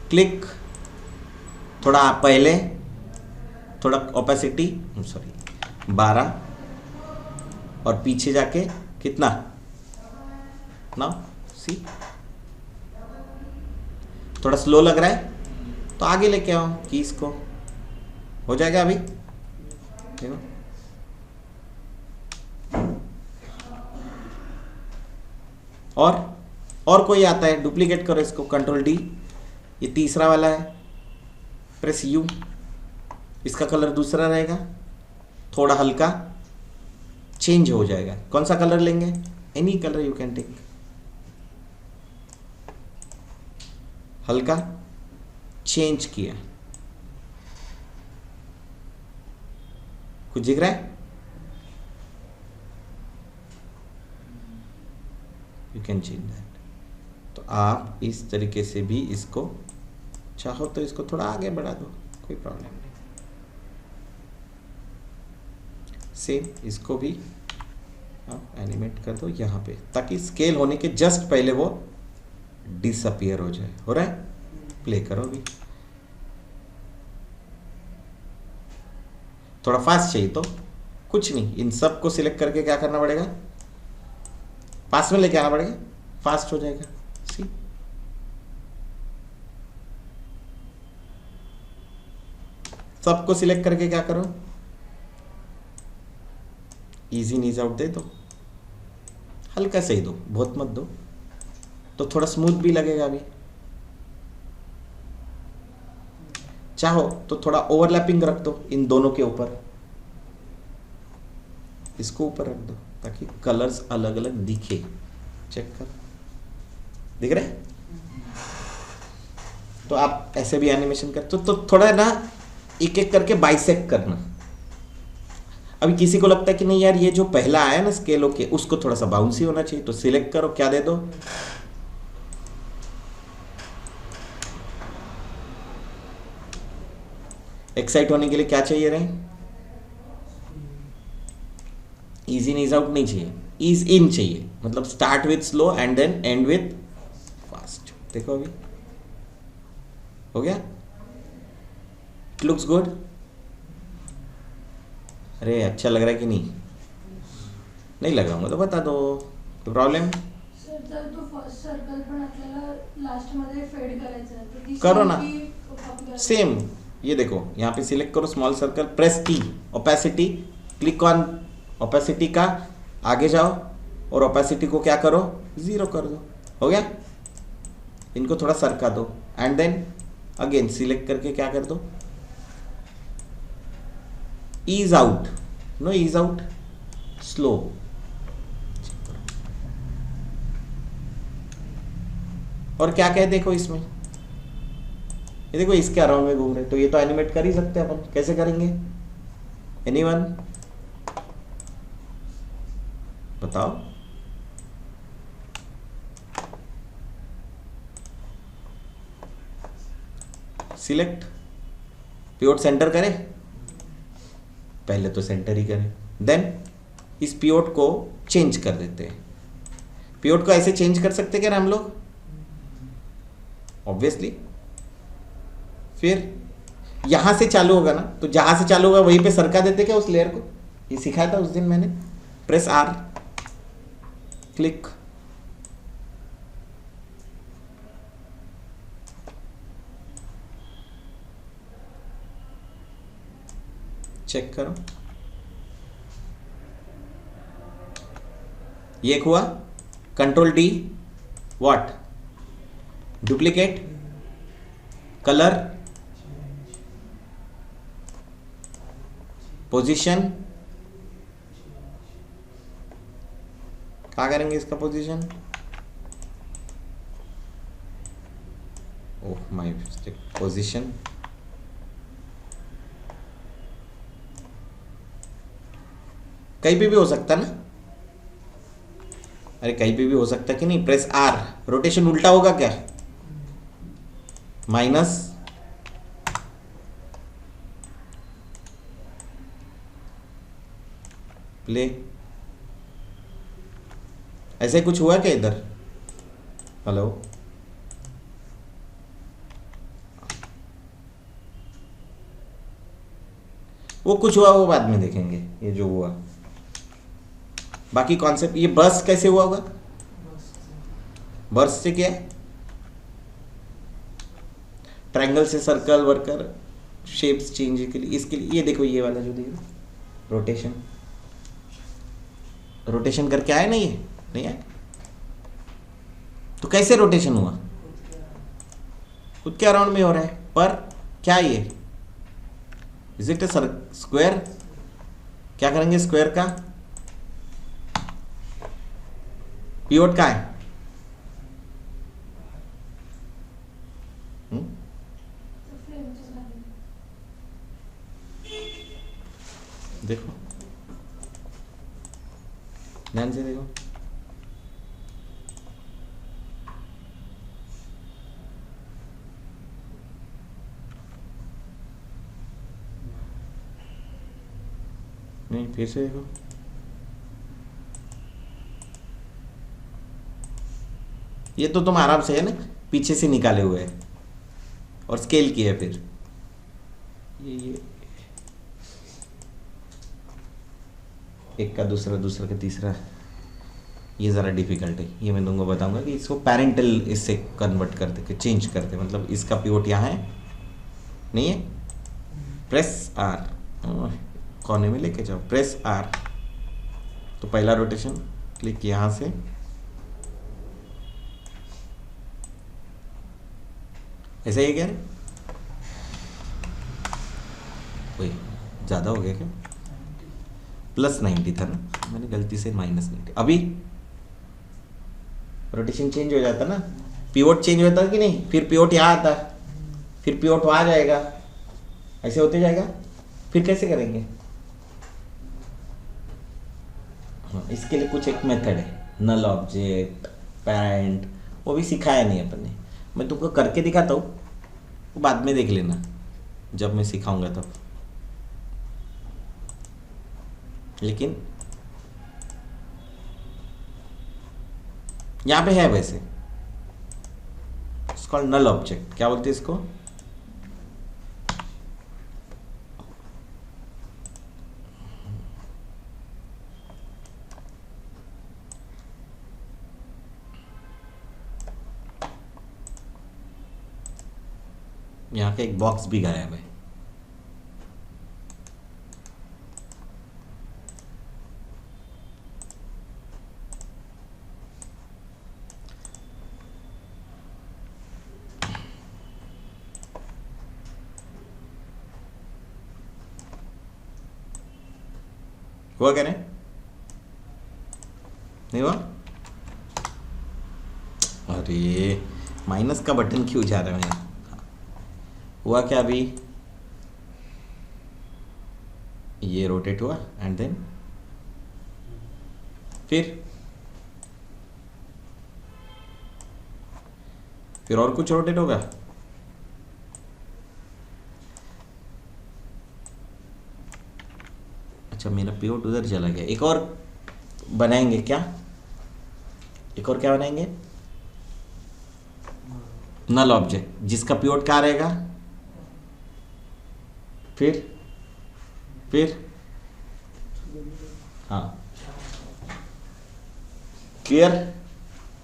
click, थोड़ा पहले थोड़ा ओपेसिटी, सॉरी 12, और पीछे जाके कितना, नाउ सी थोड़ा स्लो लग रहा है तो आगे लेके आओ कीज को, हो जाएगा अभी देखो। और कोई आता है, डुप्लीकेट करो इसको, कंट्रोल डी, ये तीसरा वाला है, प्रेस यू, इसका कलर दूसरा रहेगा, थोड़ा हल्का चेंज हो जाएगा। कौन सा कलर लेंगे, any colour you can take, हल्का चेंज किया, कुछ दिख रहा है, यू कैन चेंज दैट। तो आप इस तरीके से भी इसको चाहो तो इसको थोड़ा आगे बढ़ा दो, कोई प्रॉब्लम नहीं। सेम इसको भी आप एनिमेट कर दो यहाँ पे, ताकि स्केल होने के जस्ट पहले वो डिसअपियर हो जाए। हो रहा है, प्ले करो भी, थोड़ा फास्ट चाहिए तो कुछ नहीं, इन सब को सिलेक्ट करके क्या करना पड़ेगा, पास में लेके आना पड़ेगा, फास्ट हो जाएगा। सी सबको सिलेक्ट करके क्या करो, इजी नीज आउट दे दो, हल्का से ही दो, बहुत मत दो, तो थोड़ा स्मूथ भी लगेगा। अभी चाहो तो थोड़ा ओवरलैपिंग रख दो इन दोनों के ऊपर, इसको ऊपर रख दो ताकि कलर्स अलग अलग दिखे। चेक कर, दिख रहे हैं? तो आप ऐसे भी एनिमेशन कर तो थोड़ा ना एक एक करके बाइसेक्ट करना। अभी किसी को लगता है कि नहीं यार ये जो पहला आया ना स्केल के, उसको थोड़ा सा बाउंसी होना चाहिए, तो सिलेक्ट करो, क्या दे दो, एक्साइट होने के लिए क्या चाहिए रहे, ईज इन ईज आउट नहीं चाहिए, ईज इन चाहिए, मतलब start with slow and then end with fast. देखो अभी हो गया, इट लुक्स गुड। अरे अच्छा लग रहा है कि नहीं, नहीं लग रहा होगा तो बता दो, कोई प्रॉब्लम सर जर तो फर्स्ट सर्कल पण आपल्याला लास्ट मध्ये फेड करायचं आहे, तर ती करो ना। copy करायची. सेम ये देखो, यहाँ पे सिलेक्ट करो small circle, press T, opacity, click on opacity का, आगे जाओ और ओपेसिटी को क्या करो, 0 कर दो। हो गया, इनको थोड़ा सरका दो एंड देन अगेन सिलेक्ट करके क्या कर दो, ease out, no ease out, slow. और क्या क्या देखो इसमें, ये देखो इसके अराउंड में घूम रहे, तो ये तो एनिमेट कर ही सकते हैं अपन। कैसे करेंगे, एनीवन बताओ? सिलेक्ट, पिवोट सेंटर करें, पहले तो सेंटर ही करें, देन इस पिवोट को चेंज कर देते हैं। पिवोट को ऐसे चेंज कर सकते क्या हम लोग, ऑब्वियसली। फिर यहां से चालू होगा ना, तो जहां से चालू होगा वहीं पे सरका देते क्या उस लेयर को, ये सिखाया था उस दिन मैंने। प्रेस आर, क्लिक, चेक करो, ये हुआ। Control D, what, duplicate, colour, position, क्या करेंगे इसका position, oh my mistake, position, कहीं पे भी हो सकता ना, अरे कहीं पे भी हो सकता कि नहीं। प्रेस आर, रोटेशन उल्टा होगा क्या, माइनस, प्ले, ऐसे कुछ हुआ क्या इधर, हेलो, वो कुछ हुआ वो बाद में देखेंगे, ये जो हुआ बाकी कॉन्सेप्ट। ये बस कैसे हुआ होगा? बर्स से क्या है? ट्रायंगल से सर्कल वर्कर शेप्स चेंज के लिए, इसके लिए ये देखो ये वाला जो देखो रोटेशन, रोटेशन करके आया ना, ये नहीं आया तो कैसे रोटेशन हुआ? खुद के अराउंड में हो रहा है, पर क्या ये इज इट ए स्क्वायर? क्या करेंगे स्क्वायर का? पिवट का है? तो फिर मुझे लगा- देखो ध्यान से देखो, नहीं फिर से देखो, ये तो तुम आराम से है ना पीछे से निकाले हुए है और स्केल किया है। फिर ये एक का दूसरा, दूसरा का तीसरा, ये ज़रा डिफिकल्ट है। ये मैं तुमको बताऊंगा कि इसको पैरेंटल इससे कन्वर्ट करते, चेंज करते, मतलब इसका पिवट यहाँ है नहीं है, प्रेस आर, कोने में लेके जाओ, प्रेस आर, तो पहला रोटेशन क्लिक यहाँ से, ऐसा ही है क्या? वही ज़्यादा हो गया क्या? +90 था ना, मैंने गलती से -90। अभी रोटेशन चेंज हो जाता ना, पिवट चेंज होता कि नहीं, फिर पिवट यहाँ आता, फिर पिवट वहाँ जाएगा, ऐसे होते जाएगा। फिर कैसे करेंगे? हाँ, इसके लिए कुछ एक मेथड है, नल ऑब्जेक्ट, पैरेंट, वो भी सिखाया नहीं अपन ने, मैं तुमको करके दिखाता हूँ, वो बाद में देख लेना जब मैं सिखाऊंगा तब। लेकिन यहाँ पे है वैसे, इट्स कॉल्ड नल ऑब्जेक्ट। क्या बोलते हैं इसको? यहाँ का एक बॉक्स भी गायब है। हुआ क्या? नहीं हुआ? अरे माइनस का बटन क्यों जा रहा है मेरा? हुआ क्या? अभी ये रोटेट हुआ एंड देन फिर और कुछ रोटेट होगा। अच्छा मेरा पिवट उधर चला गया। एक और बनाएंगे क्या? एक और क्या बनाएंगे? नल ऑब्जेक्ट जिसका पिवट क्या रहेगा? फिर हाँ क्लियर?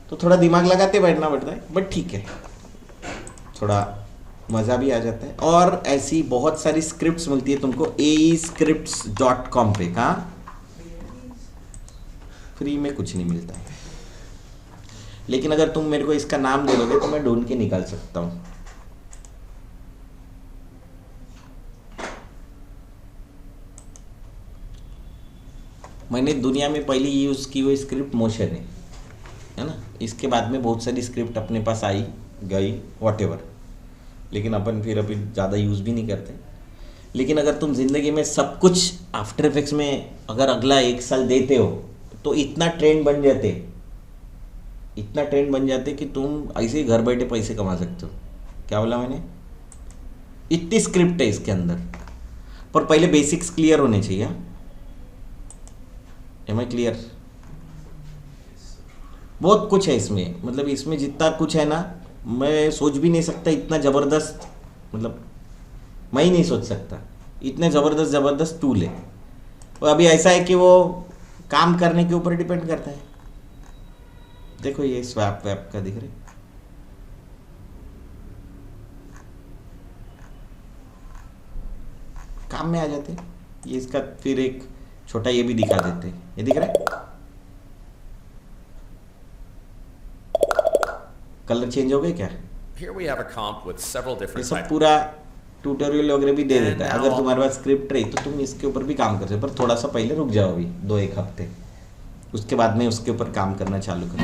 तो थोड़ा दिमाग लगाते बैठना पड़ता है, बट ठीक है, थोड़ा मज़ा भी आ जाता है। और ऐसी बहुत सारी स्क्रिप्ट्स मिलती है तुमको aescripts.com पे। कहाँ? फ्री में कुछ नहीं मिलता है, लेकिन अगर तुम मेरे को इसका नाम दे दोगे तो मैं ढूंढ के निकाल सकता हूँ। मैंने दुनिया में पहली यूज़ की हुई स्क्रिप्ट मोशन है ना। इसके बाद में बहुत सारी स्क्रिप्ट अपने पास आई गई व्हाटएवर, लेकिन अपन फिर अभी ज़्यादा यूज़ भी नहीं करते। लेकिन अगर तुम ज़िंदगी में सब कुछ आफ्टर इफेक्ट्स में अगर अगला 1 साल देते हो तो इतना ट्रेंड बन जाते कि तुम ऐसे ही घर बैठे पैसे कमा सकते हो। क्या बोला मैंने? इतनी स्क्रिप्ट है इसके अंदर, पर पहले बेसिक्स क्लियर होने चाहिए। Am I clear? बहुत कुछ है इसमें, मतलब इसमें जितना कुछ है ना मैं सोच भी नहीं सकता, इतना ज़बरदस्त, मतलब मैं ही नहीं सोच सकता। इतने ज़बरदस्त ज़बरदस्त टूल है। और अभी ऐसा है कि वो काम करने के ऊपर डिपेंड करता है। देखो ये स्वैप वैप का दिख रहा है, काम में आ जाते हैं। ये इसका फिर एक छोटा ये भी दिखा देते हैं, ये दिख रहा है, कलर चेंज हो गए क्या? Here we have a comp with several ये different सब types. पूरा ट्यूटोरियल वगैरह भी दे देता है। अगर तुम्हारे पास स्क्रिप्ट रही तो तुम इसके ऊपर भी काम कर सकते हो, पर थोड़ा सा पहले रुक जाओ, अभी 2-1 हफ्ते, उसके बाद में उसके ऊपर काम करना चालू करो।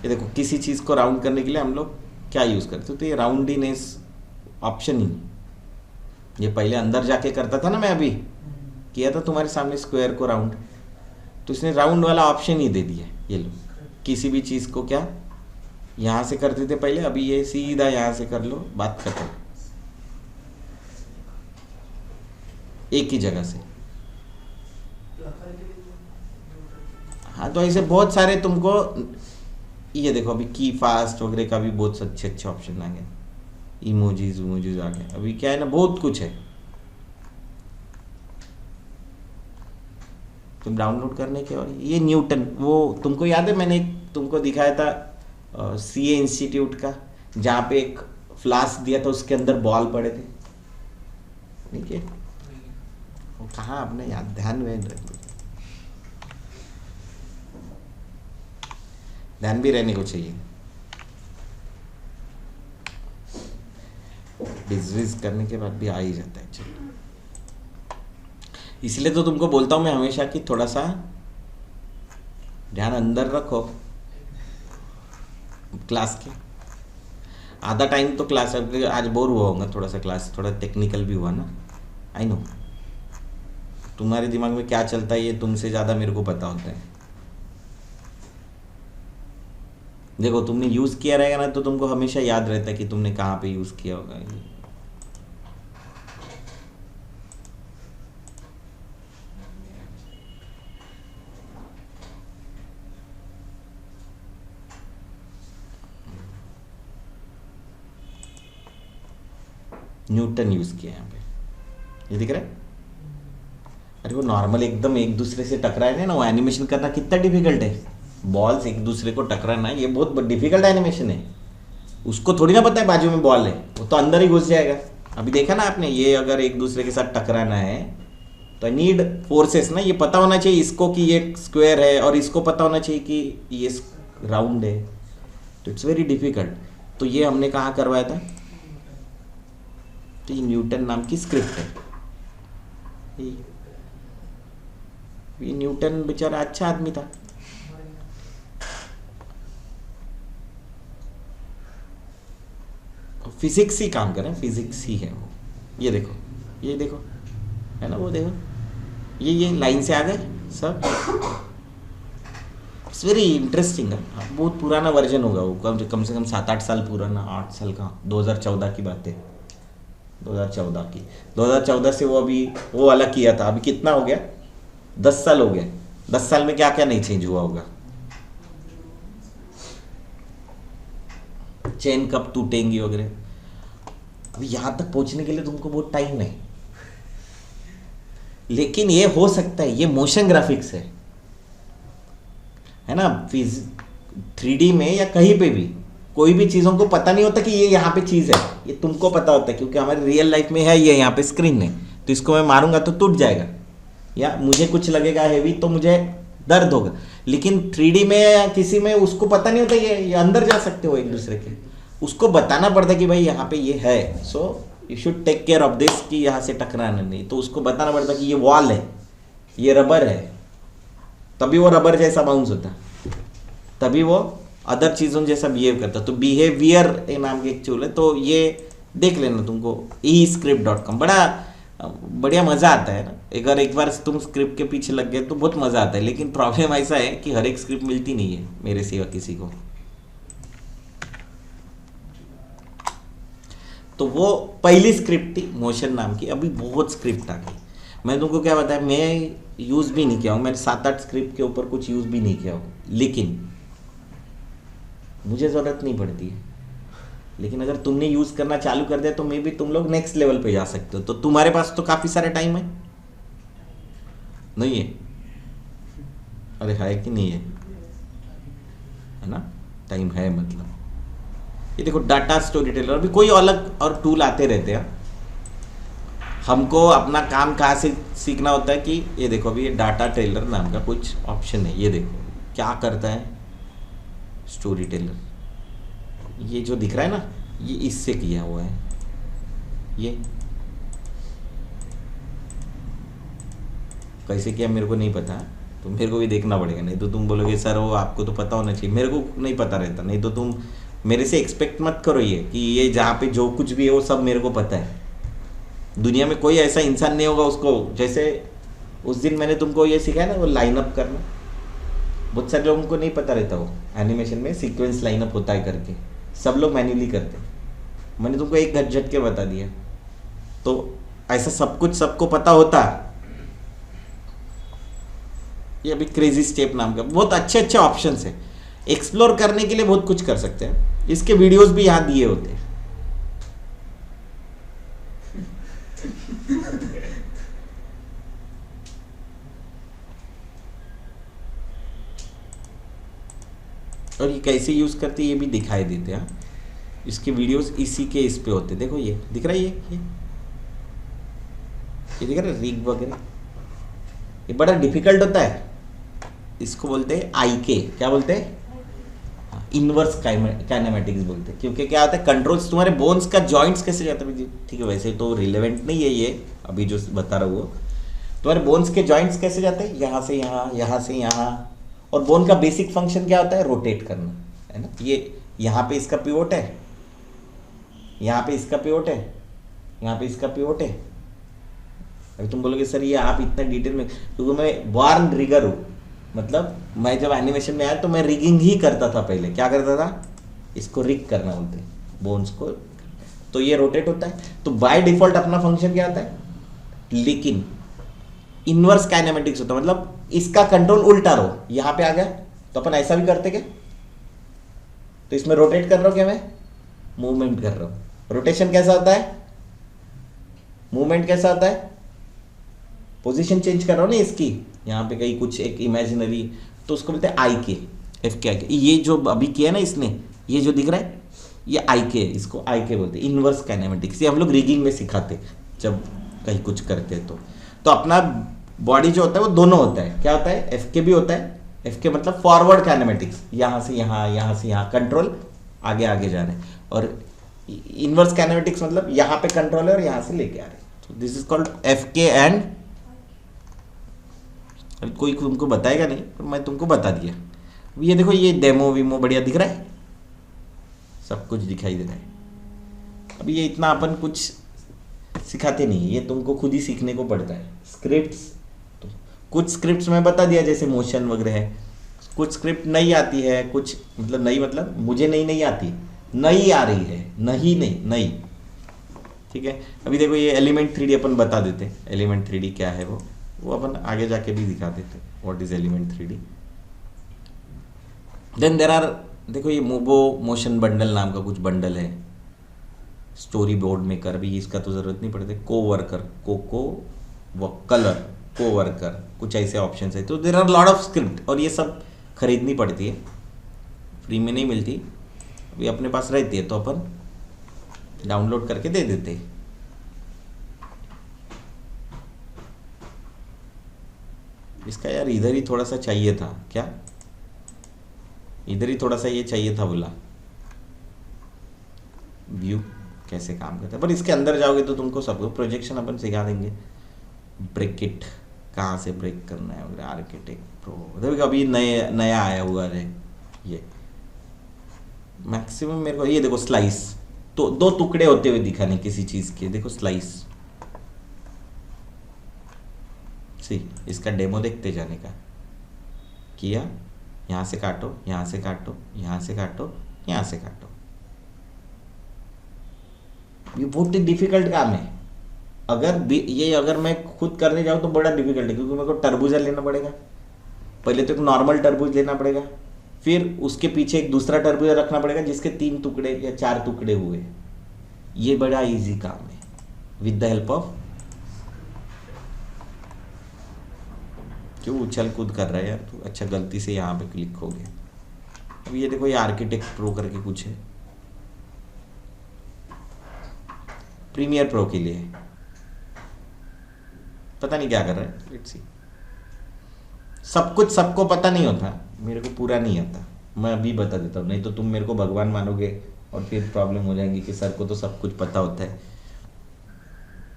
ये देखो किसी चीज़ को राउंड करने के लिए हम लोग क्या यूज़ करते हो, तो ये राउंडीनेस ऑप्शन ही, ये पहले अंदर जाके करता था ना, मैं अभी किया था तुम्हारे सामने स्क्वायर को राउंड, तो इसने राउंड वाला ऑप्शन ही दे दिया। ये लो, किसी भी चीज़ को क्या यहाँ से करते थे पहले, अभी ये सीधा यहाँ से कर लो, बात खत्म, एक ही जगह से। हाँ, तो ऐसे बहुत सारे तुमको, ये देखो अभी की फास्ट वगैरह का भी बहुत अच्छे अच्छे ऑप्शन आ गए, इमोजीज वमोजीज आ गए, अभी क्या है ना, बहुत कुछ है तुम डाउनलोड करने के। और ये न्यूटन, वो तुमको याद है मैंने तुमको दिखाया था सीए इंस्टीट्यूट का, जहाँ पे एक फ्लास्क दिया था, उसके अंदर बॉल पड़े थे, ठीक है, वो कहाँ आपने याद, ध्यान में ध्यान भी रहने को चाहिए। डिजीज करने के बाद भी आ ही जाता है। चलो, इसलिए तो तुमको बोलता हूँ मैं हमेशा कि थोड़ा सा ध्यान अंदर रखो क्लास के। आधा टाइम तो क्लास, आज बोर हुआ होगा थोड़ा सा, क्लास थोड़ा टेक्निकल भी हुआ ना, आई नो, तुम्हारे दिमाग में क्या चलता है ये तुमसे ज़्यादा मेरे को पता होता है। देखो तुमने यूज़ किया रहेगा ना, तो तुमको हमेशा याद रहता है कि तुमने कहाँ पे यूज़ किया होगा। न्यूटन यूज़ किया यहाँ पे, ये दिख रहा है। अरे वो नॉर्मल एकदम एक दूसरे से टकराए ना, वो एनिमेशन करना कितना डिफिकल्ट है, बॉल्स एक दूसरे को टकराना, ये बहुत डिफिकल्ट एनिमेशन है। उसको थोड़ी ना पता है बाजू में बॉल है, वो तो अंदर ही घुस जाएगा। अभी देखा ना आपने, ये अगर एक दूसरे के साथ टकराना है तो नीड फोर्सेस ना, ये पता होना चाहिए इसको कि ये स्क्वायर है, और इसको पता होना चाहिए कि ये राउंड है, तो इट्स वेरी डिफिकल्ट। तो ये हमने कहाँ करवाया था, तो ये न्यूटन नाम की स्क्रिप्ट है। ये न्यूटन बेचारा अच्छा आदमी था, फिजिक्स ही काम कर रहे हैं, फिजिक्स ही है वो। ये देखो, ये देखो, है ना, वो देखो, ये लाइन से आ गए सब। इट्स वेरी इंटरेस्टिंग है। बहुत पुराना वर्जन होगा वो, कम से कम 7-8 साल पुराना, 8 साल का, 2014 की बात है, 2014 से वो अभी वो अलग किया था। अभी कितना हो गया, 10 साल हो गया। 10 साल में क्या क्या नहीं चेंज हुआ होगा। चेन कब टूटेंगी वगैरह। अभी यहाँ तक पहुँचने के लिए तुमको बहुत टाइम नहीं, लेकिन ये हो सकता है। ये मोशन ग्राफिक्स है ना, 3D में या कहीं पे भी कोई भी चीज़ों को पता नहीं होता कि ये यहाँ पे चीज़ है, ये तुमको पता होता है क्योंकि हमारी रियल लाइफ में है। ये यहाँ पे स्क्रीन है, तो इसको मैं मारूंगा तो टूट जाएगा, या मुझे कुछ लगेगा हैवी तो मुझे दर्द होगा। लेकिन 3D में या किसी में उसको पता नहीं होता, ये अंदर जा सकते हो एक दूसरे के, उसको बताना पड़ता है कि भाई यहाँ पे ये है, so you should take care of this, कि यहाँ से टकराना नहीं। तो उसको बताना पड़ता है कि ये वॉल है, ये रबर है, तभी वो रबर जैसा बाउंस होता, तभी वो अदर चीज़ों जैसा बिहेव करता। तो बिहेवियर नाम की एक टूल है, तो ये देख लेना तुमको, escript.com, बड़ा बढ़िया मज़ा आता है ना। अगर एक बार तुम स्क्रिप्ट के पीछे लग गए तो बहुत मज़ा आता है। लेकिन प्रॉब्लम ऐसा है कि हर एक स्क्रिप्ट मिलती नहीं है मेरे सिवा किसी को। तो वो पहली स्क्रिप्ट थी मोशन नाम की, अभी बहुत स्क्रिप्ट आ गई। मैं तुमको क्या बताया, मैं यूज़ भी नहीं किया हूँ, मैंने 7-8 स्क्रिप्ट के ऊपर कुछ यूज़ भी नहीं किया हूँ, लेकिन मुझे ज़रूरत नहीं पड़ती है। लेकिन अगर तुमने यूज करना चालू कर दिया तो मे बी तुम लोग नेक्स्ट लेवल पे जा सकते हो। तो तुम्हारे पास तो काफी सारे टाइम है, नहीं है? अरे है कि नहीं है ना? टाइम है मतलब। ये देखो डाटा स्टोरी टेलर, अभी कोई अलग और टूल आते रहते हैं। हमको अपना काम कहाँ से सीखना होता है कि ये देखो अभी ये डाटा टेलर नाम का कुछ ऑप्शन है, ये देखो क्या करता है स्टोरी टेलर। ये जो दिख रहा है ना, ये इससे किया हुआ है। ये कैसे किया मेरे को नहीं पता, तो मेरे को भी देखना पड़ेगा, नहीं तो तुम बोलोगे सर वो आपको तो पता होना चाहिए। मेरे को नहीं पता रहता, नहीं तो तुम मेरे से एक्सपेक्ट मत करो ये कि ये जहाँ पे जो कुछ भी है वो सब मेरे को पता है। दुनिया में कोई ऐसा इंसान नहीं होगा उसको, जैसे उस दिन मैंने तुमको ये सिखाया ना वो लाइनअप करना, बहुत सारे लोगों को नहीं पता रहता वो एनिमेशन में सीक्वेंस लाइनअप होता है करके, सब लोग मैन्युअली करते हैं। मैंने तुमको एक झटके बता दिया, तो ऐसा सब कुछ सबको पता होता। ये अभी क्रेजी स्टेप नाम का बहुत अच्छे अच्छे ऑप्शंस है, एक्सप्लोर करने के लिए बहुत कुछ कर सकते हैं। इसके वीडियोस भी यहाँ दिए होते हैं। और ये कैसे यूज करते हैं ये भी दिखाई देते हैं। इसके वीडियोस इसी के इस पे होते, देखो ये दिख रहा है, ये दिख रहा है रिग वगैरह। ये बड़ा डिफिकल्ट होता है, इसको बोलते हैं IK, क्या बोलते हैं? इनवर्स काइनेमेटिक्स बोलते हैं। क्योंकि क्या होता है कंट्रोल्स तुम्हारे बोन्स का जॉइंट्स कैसे जाता है, ठीक है वैसे तो रिलेवेंट नहीं है ये अभी जो बता रहा हूँ। वो तुम्हारे बोन्स के जॉइंट्स कैसे जाते हैं, यहाँ से यहाँ, यहाँ से यहाँ। और बोन का बेसिक फंक्शन क्या होता है, रोटेट करना, है ना? ये यहाँ पे इसका पिवोट है, यहाँ पे इसका पिवोट है, यहाँ पे इसका पिवोट है। अभी तुम बोलोगे सर ये आप इतना डिटेल में, क्योंकि मैं बॉर्न रिगर हूँ, मतलब मैं जब एनिमेशन में आया तो मैं रिगिंग ही करता था पहले। क्या करता था, इसको रिग करना बोलते हैं बोन्स को, तो ये रोटेट होता है। तो बाय डिफॉल्ट अपना फंक्शन क्या होता है, लेकिन इनवर्स काइनेमेटिक्स होता है, मतलब इसका कंट्रोल उल्टा रहो। यहाँ पे आ गया तो अपन ऐसा भी करते क्या, तो इसमें रोटेट कर रहा हूँ क्या, मैं मूवमेंट कर रहा हूँ। रोटेशन कैसा होता है, मूवमेंट कैसा होता है, पोजीशन चेंज कर रहा हूँ ना इसकी, यहाँ पे कहीं कुछ एक इमेजिनरी, तो उसको बोलते हैं IK, FK IK। ये जो अभी किया ना इसने, ये जो दिख रहा है ये IK, इसको IK बोलते हैं, इनवर्स काइनेमेटिक्स। ये हम लोग रिगिंग में सिखाते जब कहीं कुछ करते तो अपना बॉडी जो होता है वो दोनों होता है। क्या होता है, FK भी होता है। FK मतलब फॉरवर्ड काइनेमेटिक्स, यहाँ से यहाँ, यहाँ से यहाँ, कंट्रोल आगे आगे जा रहे हैं। और इनवर्स काइनेमेटिक्स मतलब यहाँ पे कंट्रोल है और यहाँ से लेके आ रहे हैं। तो this is called FK and, कोई तुमको बताएगा नहीं पर मैं तुमको बता दिया। ये देखो ये डेमो वीमो बढ़िया दिख रहा है, सब कुछ दिखाई दे रहा है। अभी ये इतना अपन कुछ सिखाते नहीं है, ये तुमको खुद ही सीखने को पड़ता है। स्क्रिप्ट्स तो कुछ स्क्रिप्ट्स मैं बता दिया, जैसे मोशन वगैरह है। कुछ स्क्रिप्ट नहीं आती है, कुछ मतलब नहीं, मतलब मुझे नहीं आती, नहीं आ रही है, नहीं, ठीक है। अभी देखो ये एलिमेंट 3D अपन बता देते हैं, एलिमेंट 3D क्या है वो अपन आगे जाके भी दिखा देते हैं, what is element 3D। Then there are, देखो ये मोबो मोशन बंडल नाम का कुछ बंडल है, स्टोरी बोर्ड मेकर भी, इसका तो ज़रूरत नहीं पड़ती। को वर्कर, कलर, को वर्कर, कुछ ऐसे ऑप्शन है। तो there are lot of script, और ये सब खरीदनी पड़ती है, फ्री में नहीं मिलती। अभी अपने पास रहती है तो अपन डाउनलोड करके दे देते हैं। इसका यार इधर ही थोड़ा सा चाहिए था, क्या इधर ही थोड़ा सा ये चाहिए था, बोला व्यू कैसे काम करता है। पर इसके अंदर जाओगे तो तुमको सबको प्रोजेक्शन अपन सिखा देंगे, ब्रेकेट कहाँ से ब्रेक करना है वगैरह, आर्किटेक्ट प्रो। देखो अभी नया आया हुआ है ये, मैक्सिमम मेरे को ये देखो स्लाइस, तो 2 टुकड़े होते हुए दिखाने किसी चीज़ के, देखो स्लाइस। सी इसका डेमो देखते जाने का, किया यहाँ से काटो, यहाँ से काटो, यहाँ से काटो, यहाँ से काटो। ये बहुत ही डिफिकल्ट काम है। अगर मैं खुद करने जाऊँ तो बड़ा डिफिकल्ट है, क्योंकि मेरे को टरबूजा लेना पड़ेगा, पहले तो एक नॉर्मल टरबूज लेना पड़ेगा, फिर उसके पीछे एक दूसरा टर्बुलेंट रखना पड़ेगा जिसके 3 टुकड़े या 4 टुकड़े हुए। ये बड़ा इजी काम है विद द हेल्प ऑफ। क्यों उछल कूद कर रहा है यार तू? अच्छा गलती से यहाँ पे क्लिक हो गया। अब ये देखो, ये आर्किटेक्ट प्रो करके कुछ है, प्रीमियर प्रो के लिए, पता नहीं क्या कर रहा है। Let's see. सब कुछ सबको पता नहीं होता, मेरे को पूरा नहीं आता, मैं अभी बता देता हूँ, नहीं तो तुम मेरे को भगवान मानोगे और फिर प्रॉब्लम हो जाएंगी कि सर को तो सब कुछ पता होता है।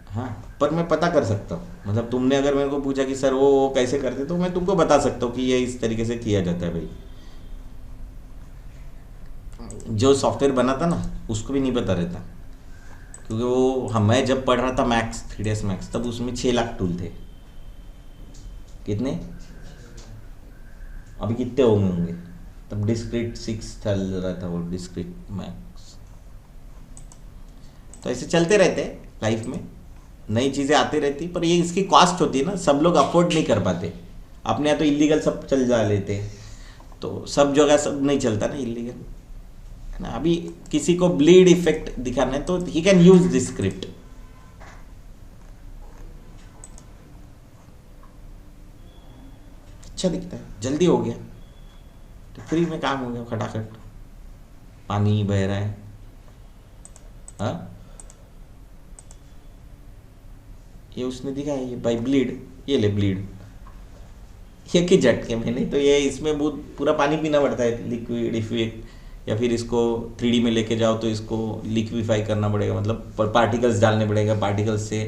हाँ, पर मैं पता कर सकता हूँ, मतलब तुमने अगर मेरे को पूछा कि सर वो कैसे करते, तो मैं तुमको बता सकता हूँ कि ये इस तरीके से किया जाता है भाई। जो सॉफ्टवेयर बना था ना उसको भी नहीं पता रहता, क्योंकि वो मैं जब पढ़ रहा था मैक्स 3ds मैक्स, तब उसमें 6 लाख टूल थे। कितने? अभी कितने होंगे? तब डिस्क्रीट 6 चल रहा था वो डिस्क्रीट मैक्स। तो ऐसे चलते रहते हैं लाइफ में, नई चीज़ें आती रहती, पर ये इसकी कॉस्ट होती है ना, सब लोग अफोर्ड नहीं कर पाते। अपने यहाँ तो इलीगल सब चल जा लेते, तो सब जगह सब नहीं चलता ना इलीगल, है ना। अभी किसी को ब्लीड इफेक्ट दिखाना है तो he can use this script. अच्छा दिखता है, जल्दी हो गया, तो फ्री में काम हो गया खटाखट। पानी बह रहा है, हाँ ये उसने दिखाया, ये बाई ब्लीड, ये ले ब्लीड, ये की झटके में। नहीं तो ये इसमें बहुत पूरा पानी पीना पड़ता है, लिक्विड इफेक्ट, या फिर इसको 3D में लेके जाओ तो इसको लिक्विफाई करना पड़ेगा, मतलब पार्टिकल्स डालने पड़ेगा, पार्टिकल्स से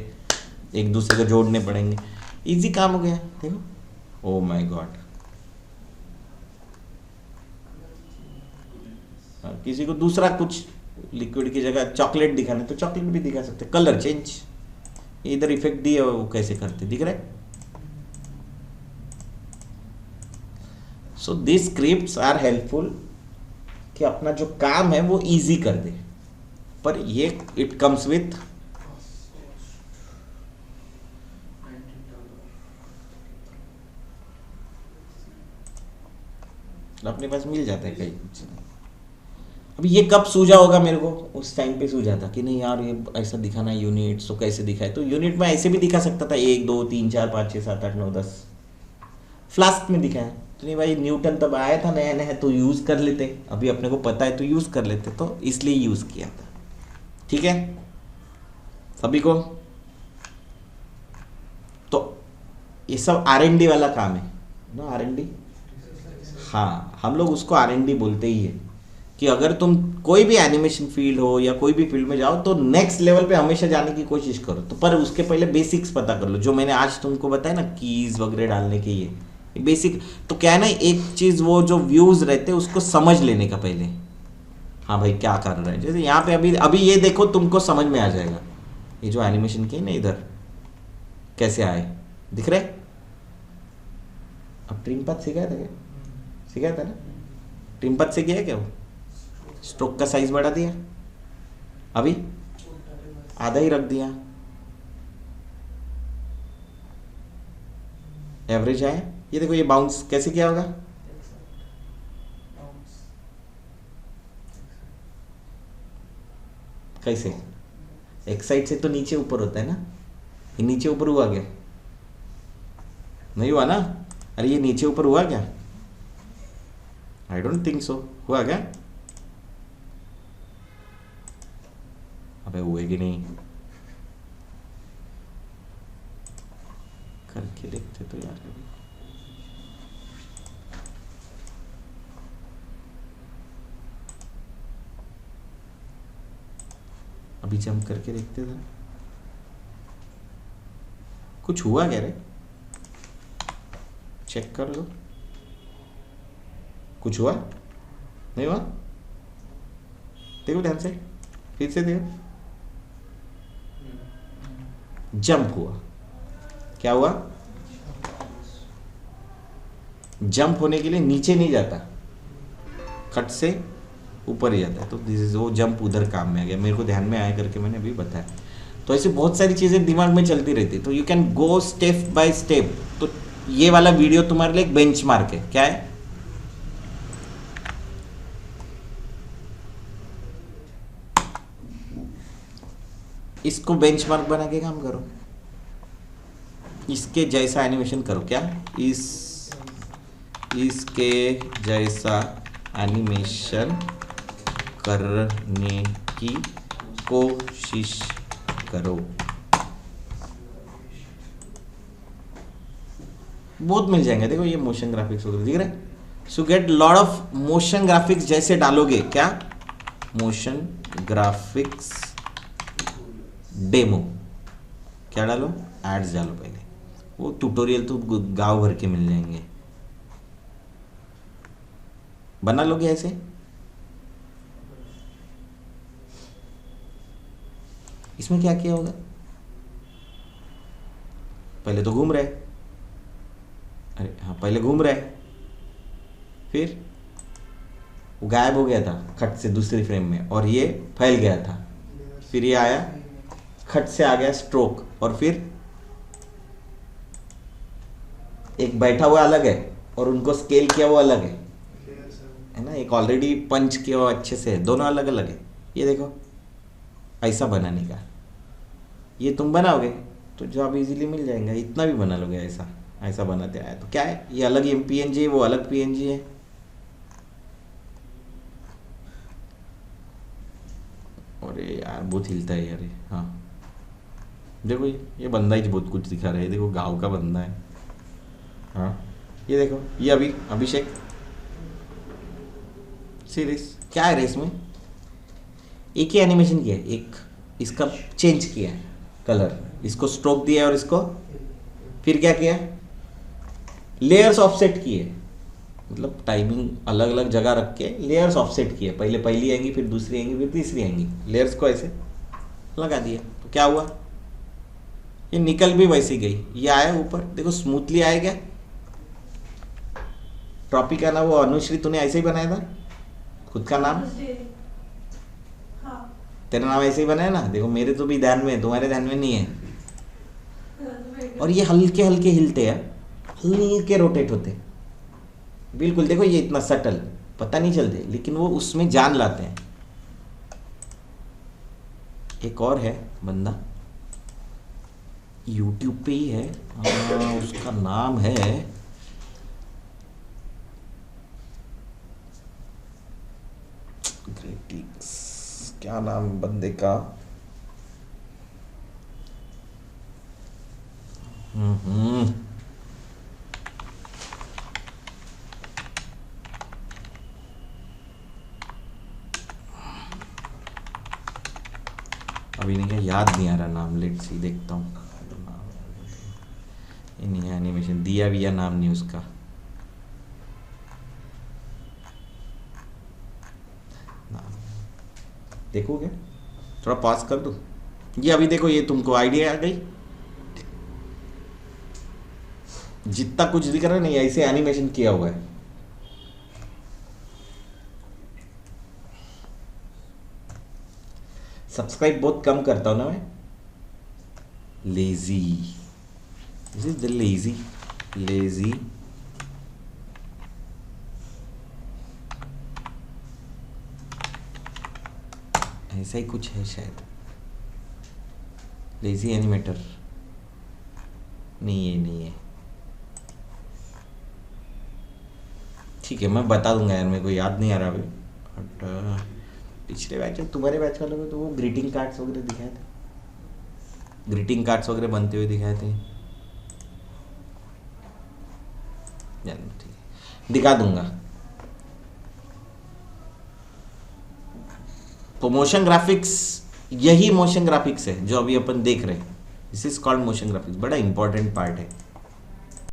एक दूसरे को जोड़ने पड़ेंगे। इजी काम हो गया देखो। Oh my God. किसी को दूसरा कुछ लिक्विड की जगह चॉकलेट दिखाना तो चॉकलेट भी दिखा सकते, कलर चेंज। इधर इफेक्ट दिए वो कैसे करते दिख रहा है। So this scripts are helpful कि अपना जो काम है वो इजी कर दे, पर ये इट कम्स विथ अपने पास मिल जाता है कई कुछ। अभी ये कब सूझा होगा मेरे को? उस टाइम पे सूझा था कि नहीं यार ये ऐसा दिखाना है यूनिट, तो कैसे दिखाए, तो यूनिट में ऐसे भी दिखा सकता था, 1 2 3 4 5 6 7 8 9 10 फ्लास्क में दिखाया। तो नहीं भाई, न्यूटन तब आया था नया नया, तो यूज़ कर लेते, अभी अपने को पता है तो यूज़ कर लेते, तो इसलिए यूज़ किया था। ठीक है सभी को? तो ये सब R&D वाला काम है ना, R&D। हाँ, हम लोग उसको R&D बोलते ही है कि अगर तुम कोई भी एनिमेशन फील्ड हो या कोई भी फील्ड में जाओ तो नेक्स्ट लेवल पे हमेशा जाने की कोशिश करो, तो पर उसके पहले बेसिक्स पता कर लो, जो मैंने आज तुमको बताया ना, कीज वगैरह डालने के ये बेसिक। तो क्या है ना, एक चीज़ वो जो व्यूज़ रहते हैं उसको समझ लेने का पहले, हाँ भाई क्या कर रहा है। जैसे यहाँ पे अभी ये देखो, तुमको समझ में आ जाएगा, ये जो एनिमेशन की ना इधर कैसे आए, दिख रहे? अब ट्रिम पाथ सिखाया था क्या? सिखाया था ना, ट्रिम पाथ से किया है क्या? वो स्ट्रोक का साइज बढ़ा दिया, अभी आधा ही रख दिया, एवरेज आया। ये देखो, ये बाउंस कैसे किया होगा? कैसे? एक साइड से तो नीचे ऊपर होता है ना, ये नीचे ऊपर हुआ क्या? नहीं हुआ ना? अरे ये नीचे ऊपर हुआ क्या? I don't think so. हुआ क्या? अबे हुए कि नहीं, करके देखते तो यार कभी। अभी जंप करके देखते थे, कुछ हुआ क्या रे? चेक कर लो, कुछ हुआ? नहीं हुआ? देखो ध्यान से, फिर से देखो, जंप हुआ। क्या हुआ? जंप होने के लिए नीचे नहीं जाता, कट से ऊपर ही जाता है, तो दिस इज वो जंप उधर काम में आ गया, मेरे को ध्यान में आया करके मैंने अभी बताया। तो ऐसे बहुत सारी चीज़ें दिमाग में चलती रहती है, तो you can go step by step. तो ये वाला वीडियो तुम्हारे लिए एक बेंचमार्क है। क्या है? इसको बेंचमार्क बना के काम करो, इसके जैसा एनिमेशन करो। क्या इसके जैसा एनिमेशन करने की कोशिश करो। बहुत मिल जाएंगे। देखो ये मोशन ग्राफिक्स वगैरह दिख रहा है। सो get lot of motion graphics जैसे डालोगे, क्या मोशन ग्राफिक्स डेमो, क्या डालो, एड्स डालो पहले। वो ट्यूटोरियल तो गांव भर के मिल जाएंगे। बना लोगे ऐसे। इसमें क्या किया होगा, पहले तो घूम रहे, अरे हाँ पहले घूम रहे, फिर वो गायब हो गया था खट से दूसरी फ्रेम में, और ये फैल गया था, फिर ये आया खट से आ गया स्ट्रोक, और फिर एक बैठा हुआ अलग है और उनको स्केल किया वो अलग है ना। एक ऑलरेडी पंच किया हुआ अच्छे से, दोनों अलग अलग है। ये देखो ऐसा बनाने का, ये तुम बनाओगे तो जॉब इजीली मिल जाएगा। इतना भी बना लोगे ऐसा, ऐसा बनाते आया तो क्या है, ये अलग PNG है, वो अलग PNG है। अरे यार बहुत हिलता है यार। हाँ देखो ये बंदा ही बहुत कुछ दिखा रहा है। देखो गांव का बंदा है। हाँ ये देखो, ये अभिषेक सीरीज क्या है रेस में, एक ही एनिमेशन किया है, एक इसका चेंज किया है कलर, इसको स्ट्रोक दिया और इसको फिर क्या किया, लेयर्स ऑफसेट किए, मतलब टाइमिंग अलग अलग जगह रख के लेयर्स ऑफसेट किए। पहले पहली आएंगी, फिर दूसरी आएंगी, फिर तीसरी आएंगी, लेयर्स को ऐसे लगा दिया तो क्या हुआ, ये निकल भी वैसी गई। ये आया ऊपर, देखो स्मूथली आया क्या। ट्रॉपिक का ना वो अनुश्री तूने ऐसे ही बनाया था खुद का नाम, हाँ तेरा नाम ऐसे ही बनाया ना। देखो मेरे तो भी ध्यान में है, तुम्हारे ध्यान में नहीं है। और ये हल्के हल्के हिलते हैं, हल्के रोटेट होते बिल्कुल। देखो ये इतना सटल पता नहीं चलते, लेकिन वो उसमें जान लाते हैं। एक और है बंदा, YouTube पे ही है, उसका नाम है ग्रेटिक्स, क्या नाम बंदे का, अभी नहीं क्या याद नहीं आ रहा नाम। लेट्स सी, देखता हूँ। ये नहीं है एनिमेशन, दिया भी या नाम नहीं उसका। नाम देखोगे, थोड़ा पास कर दो। ये अभी देखो, ये तुमको आइडिया आ गई। जितना कुछ दिख रहा है नहीं, ऐसे एनिमेशन किया हुआ है। सब्सक्राइब बहुत कम करता हूं ना मैं, lazy, this is the lazy ऐसा ही कुछ है शायद, लेजी एनिमेटर। नहीं, ये नहीं है। ठीक है, मैं बता दूंगा यार, मेरे को याद नहीं आ रहा अभी। बट पिछले बैच में, तुम्हारे बैच वालों को तो वो ग्रीटिंग कार्ड्स वगैरह दिखाए थे, ग्रीटिंग कार्ड्स वगैरह बनते हुए दिखाए थे। ठीक है, दिखा दूंगा। तो मोशन ग्राफिक्स, यही मोशन ग्राफिक्स है जो अभी अपन देख रहे हैं। This is called motion graphics, बड़ा इंपॉर्टेंट पार्ट है।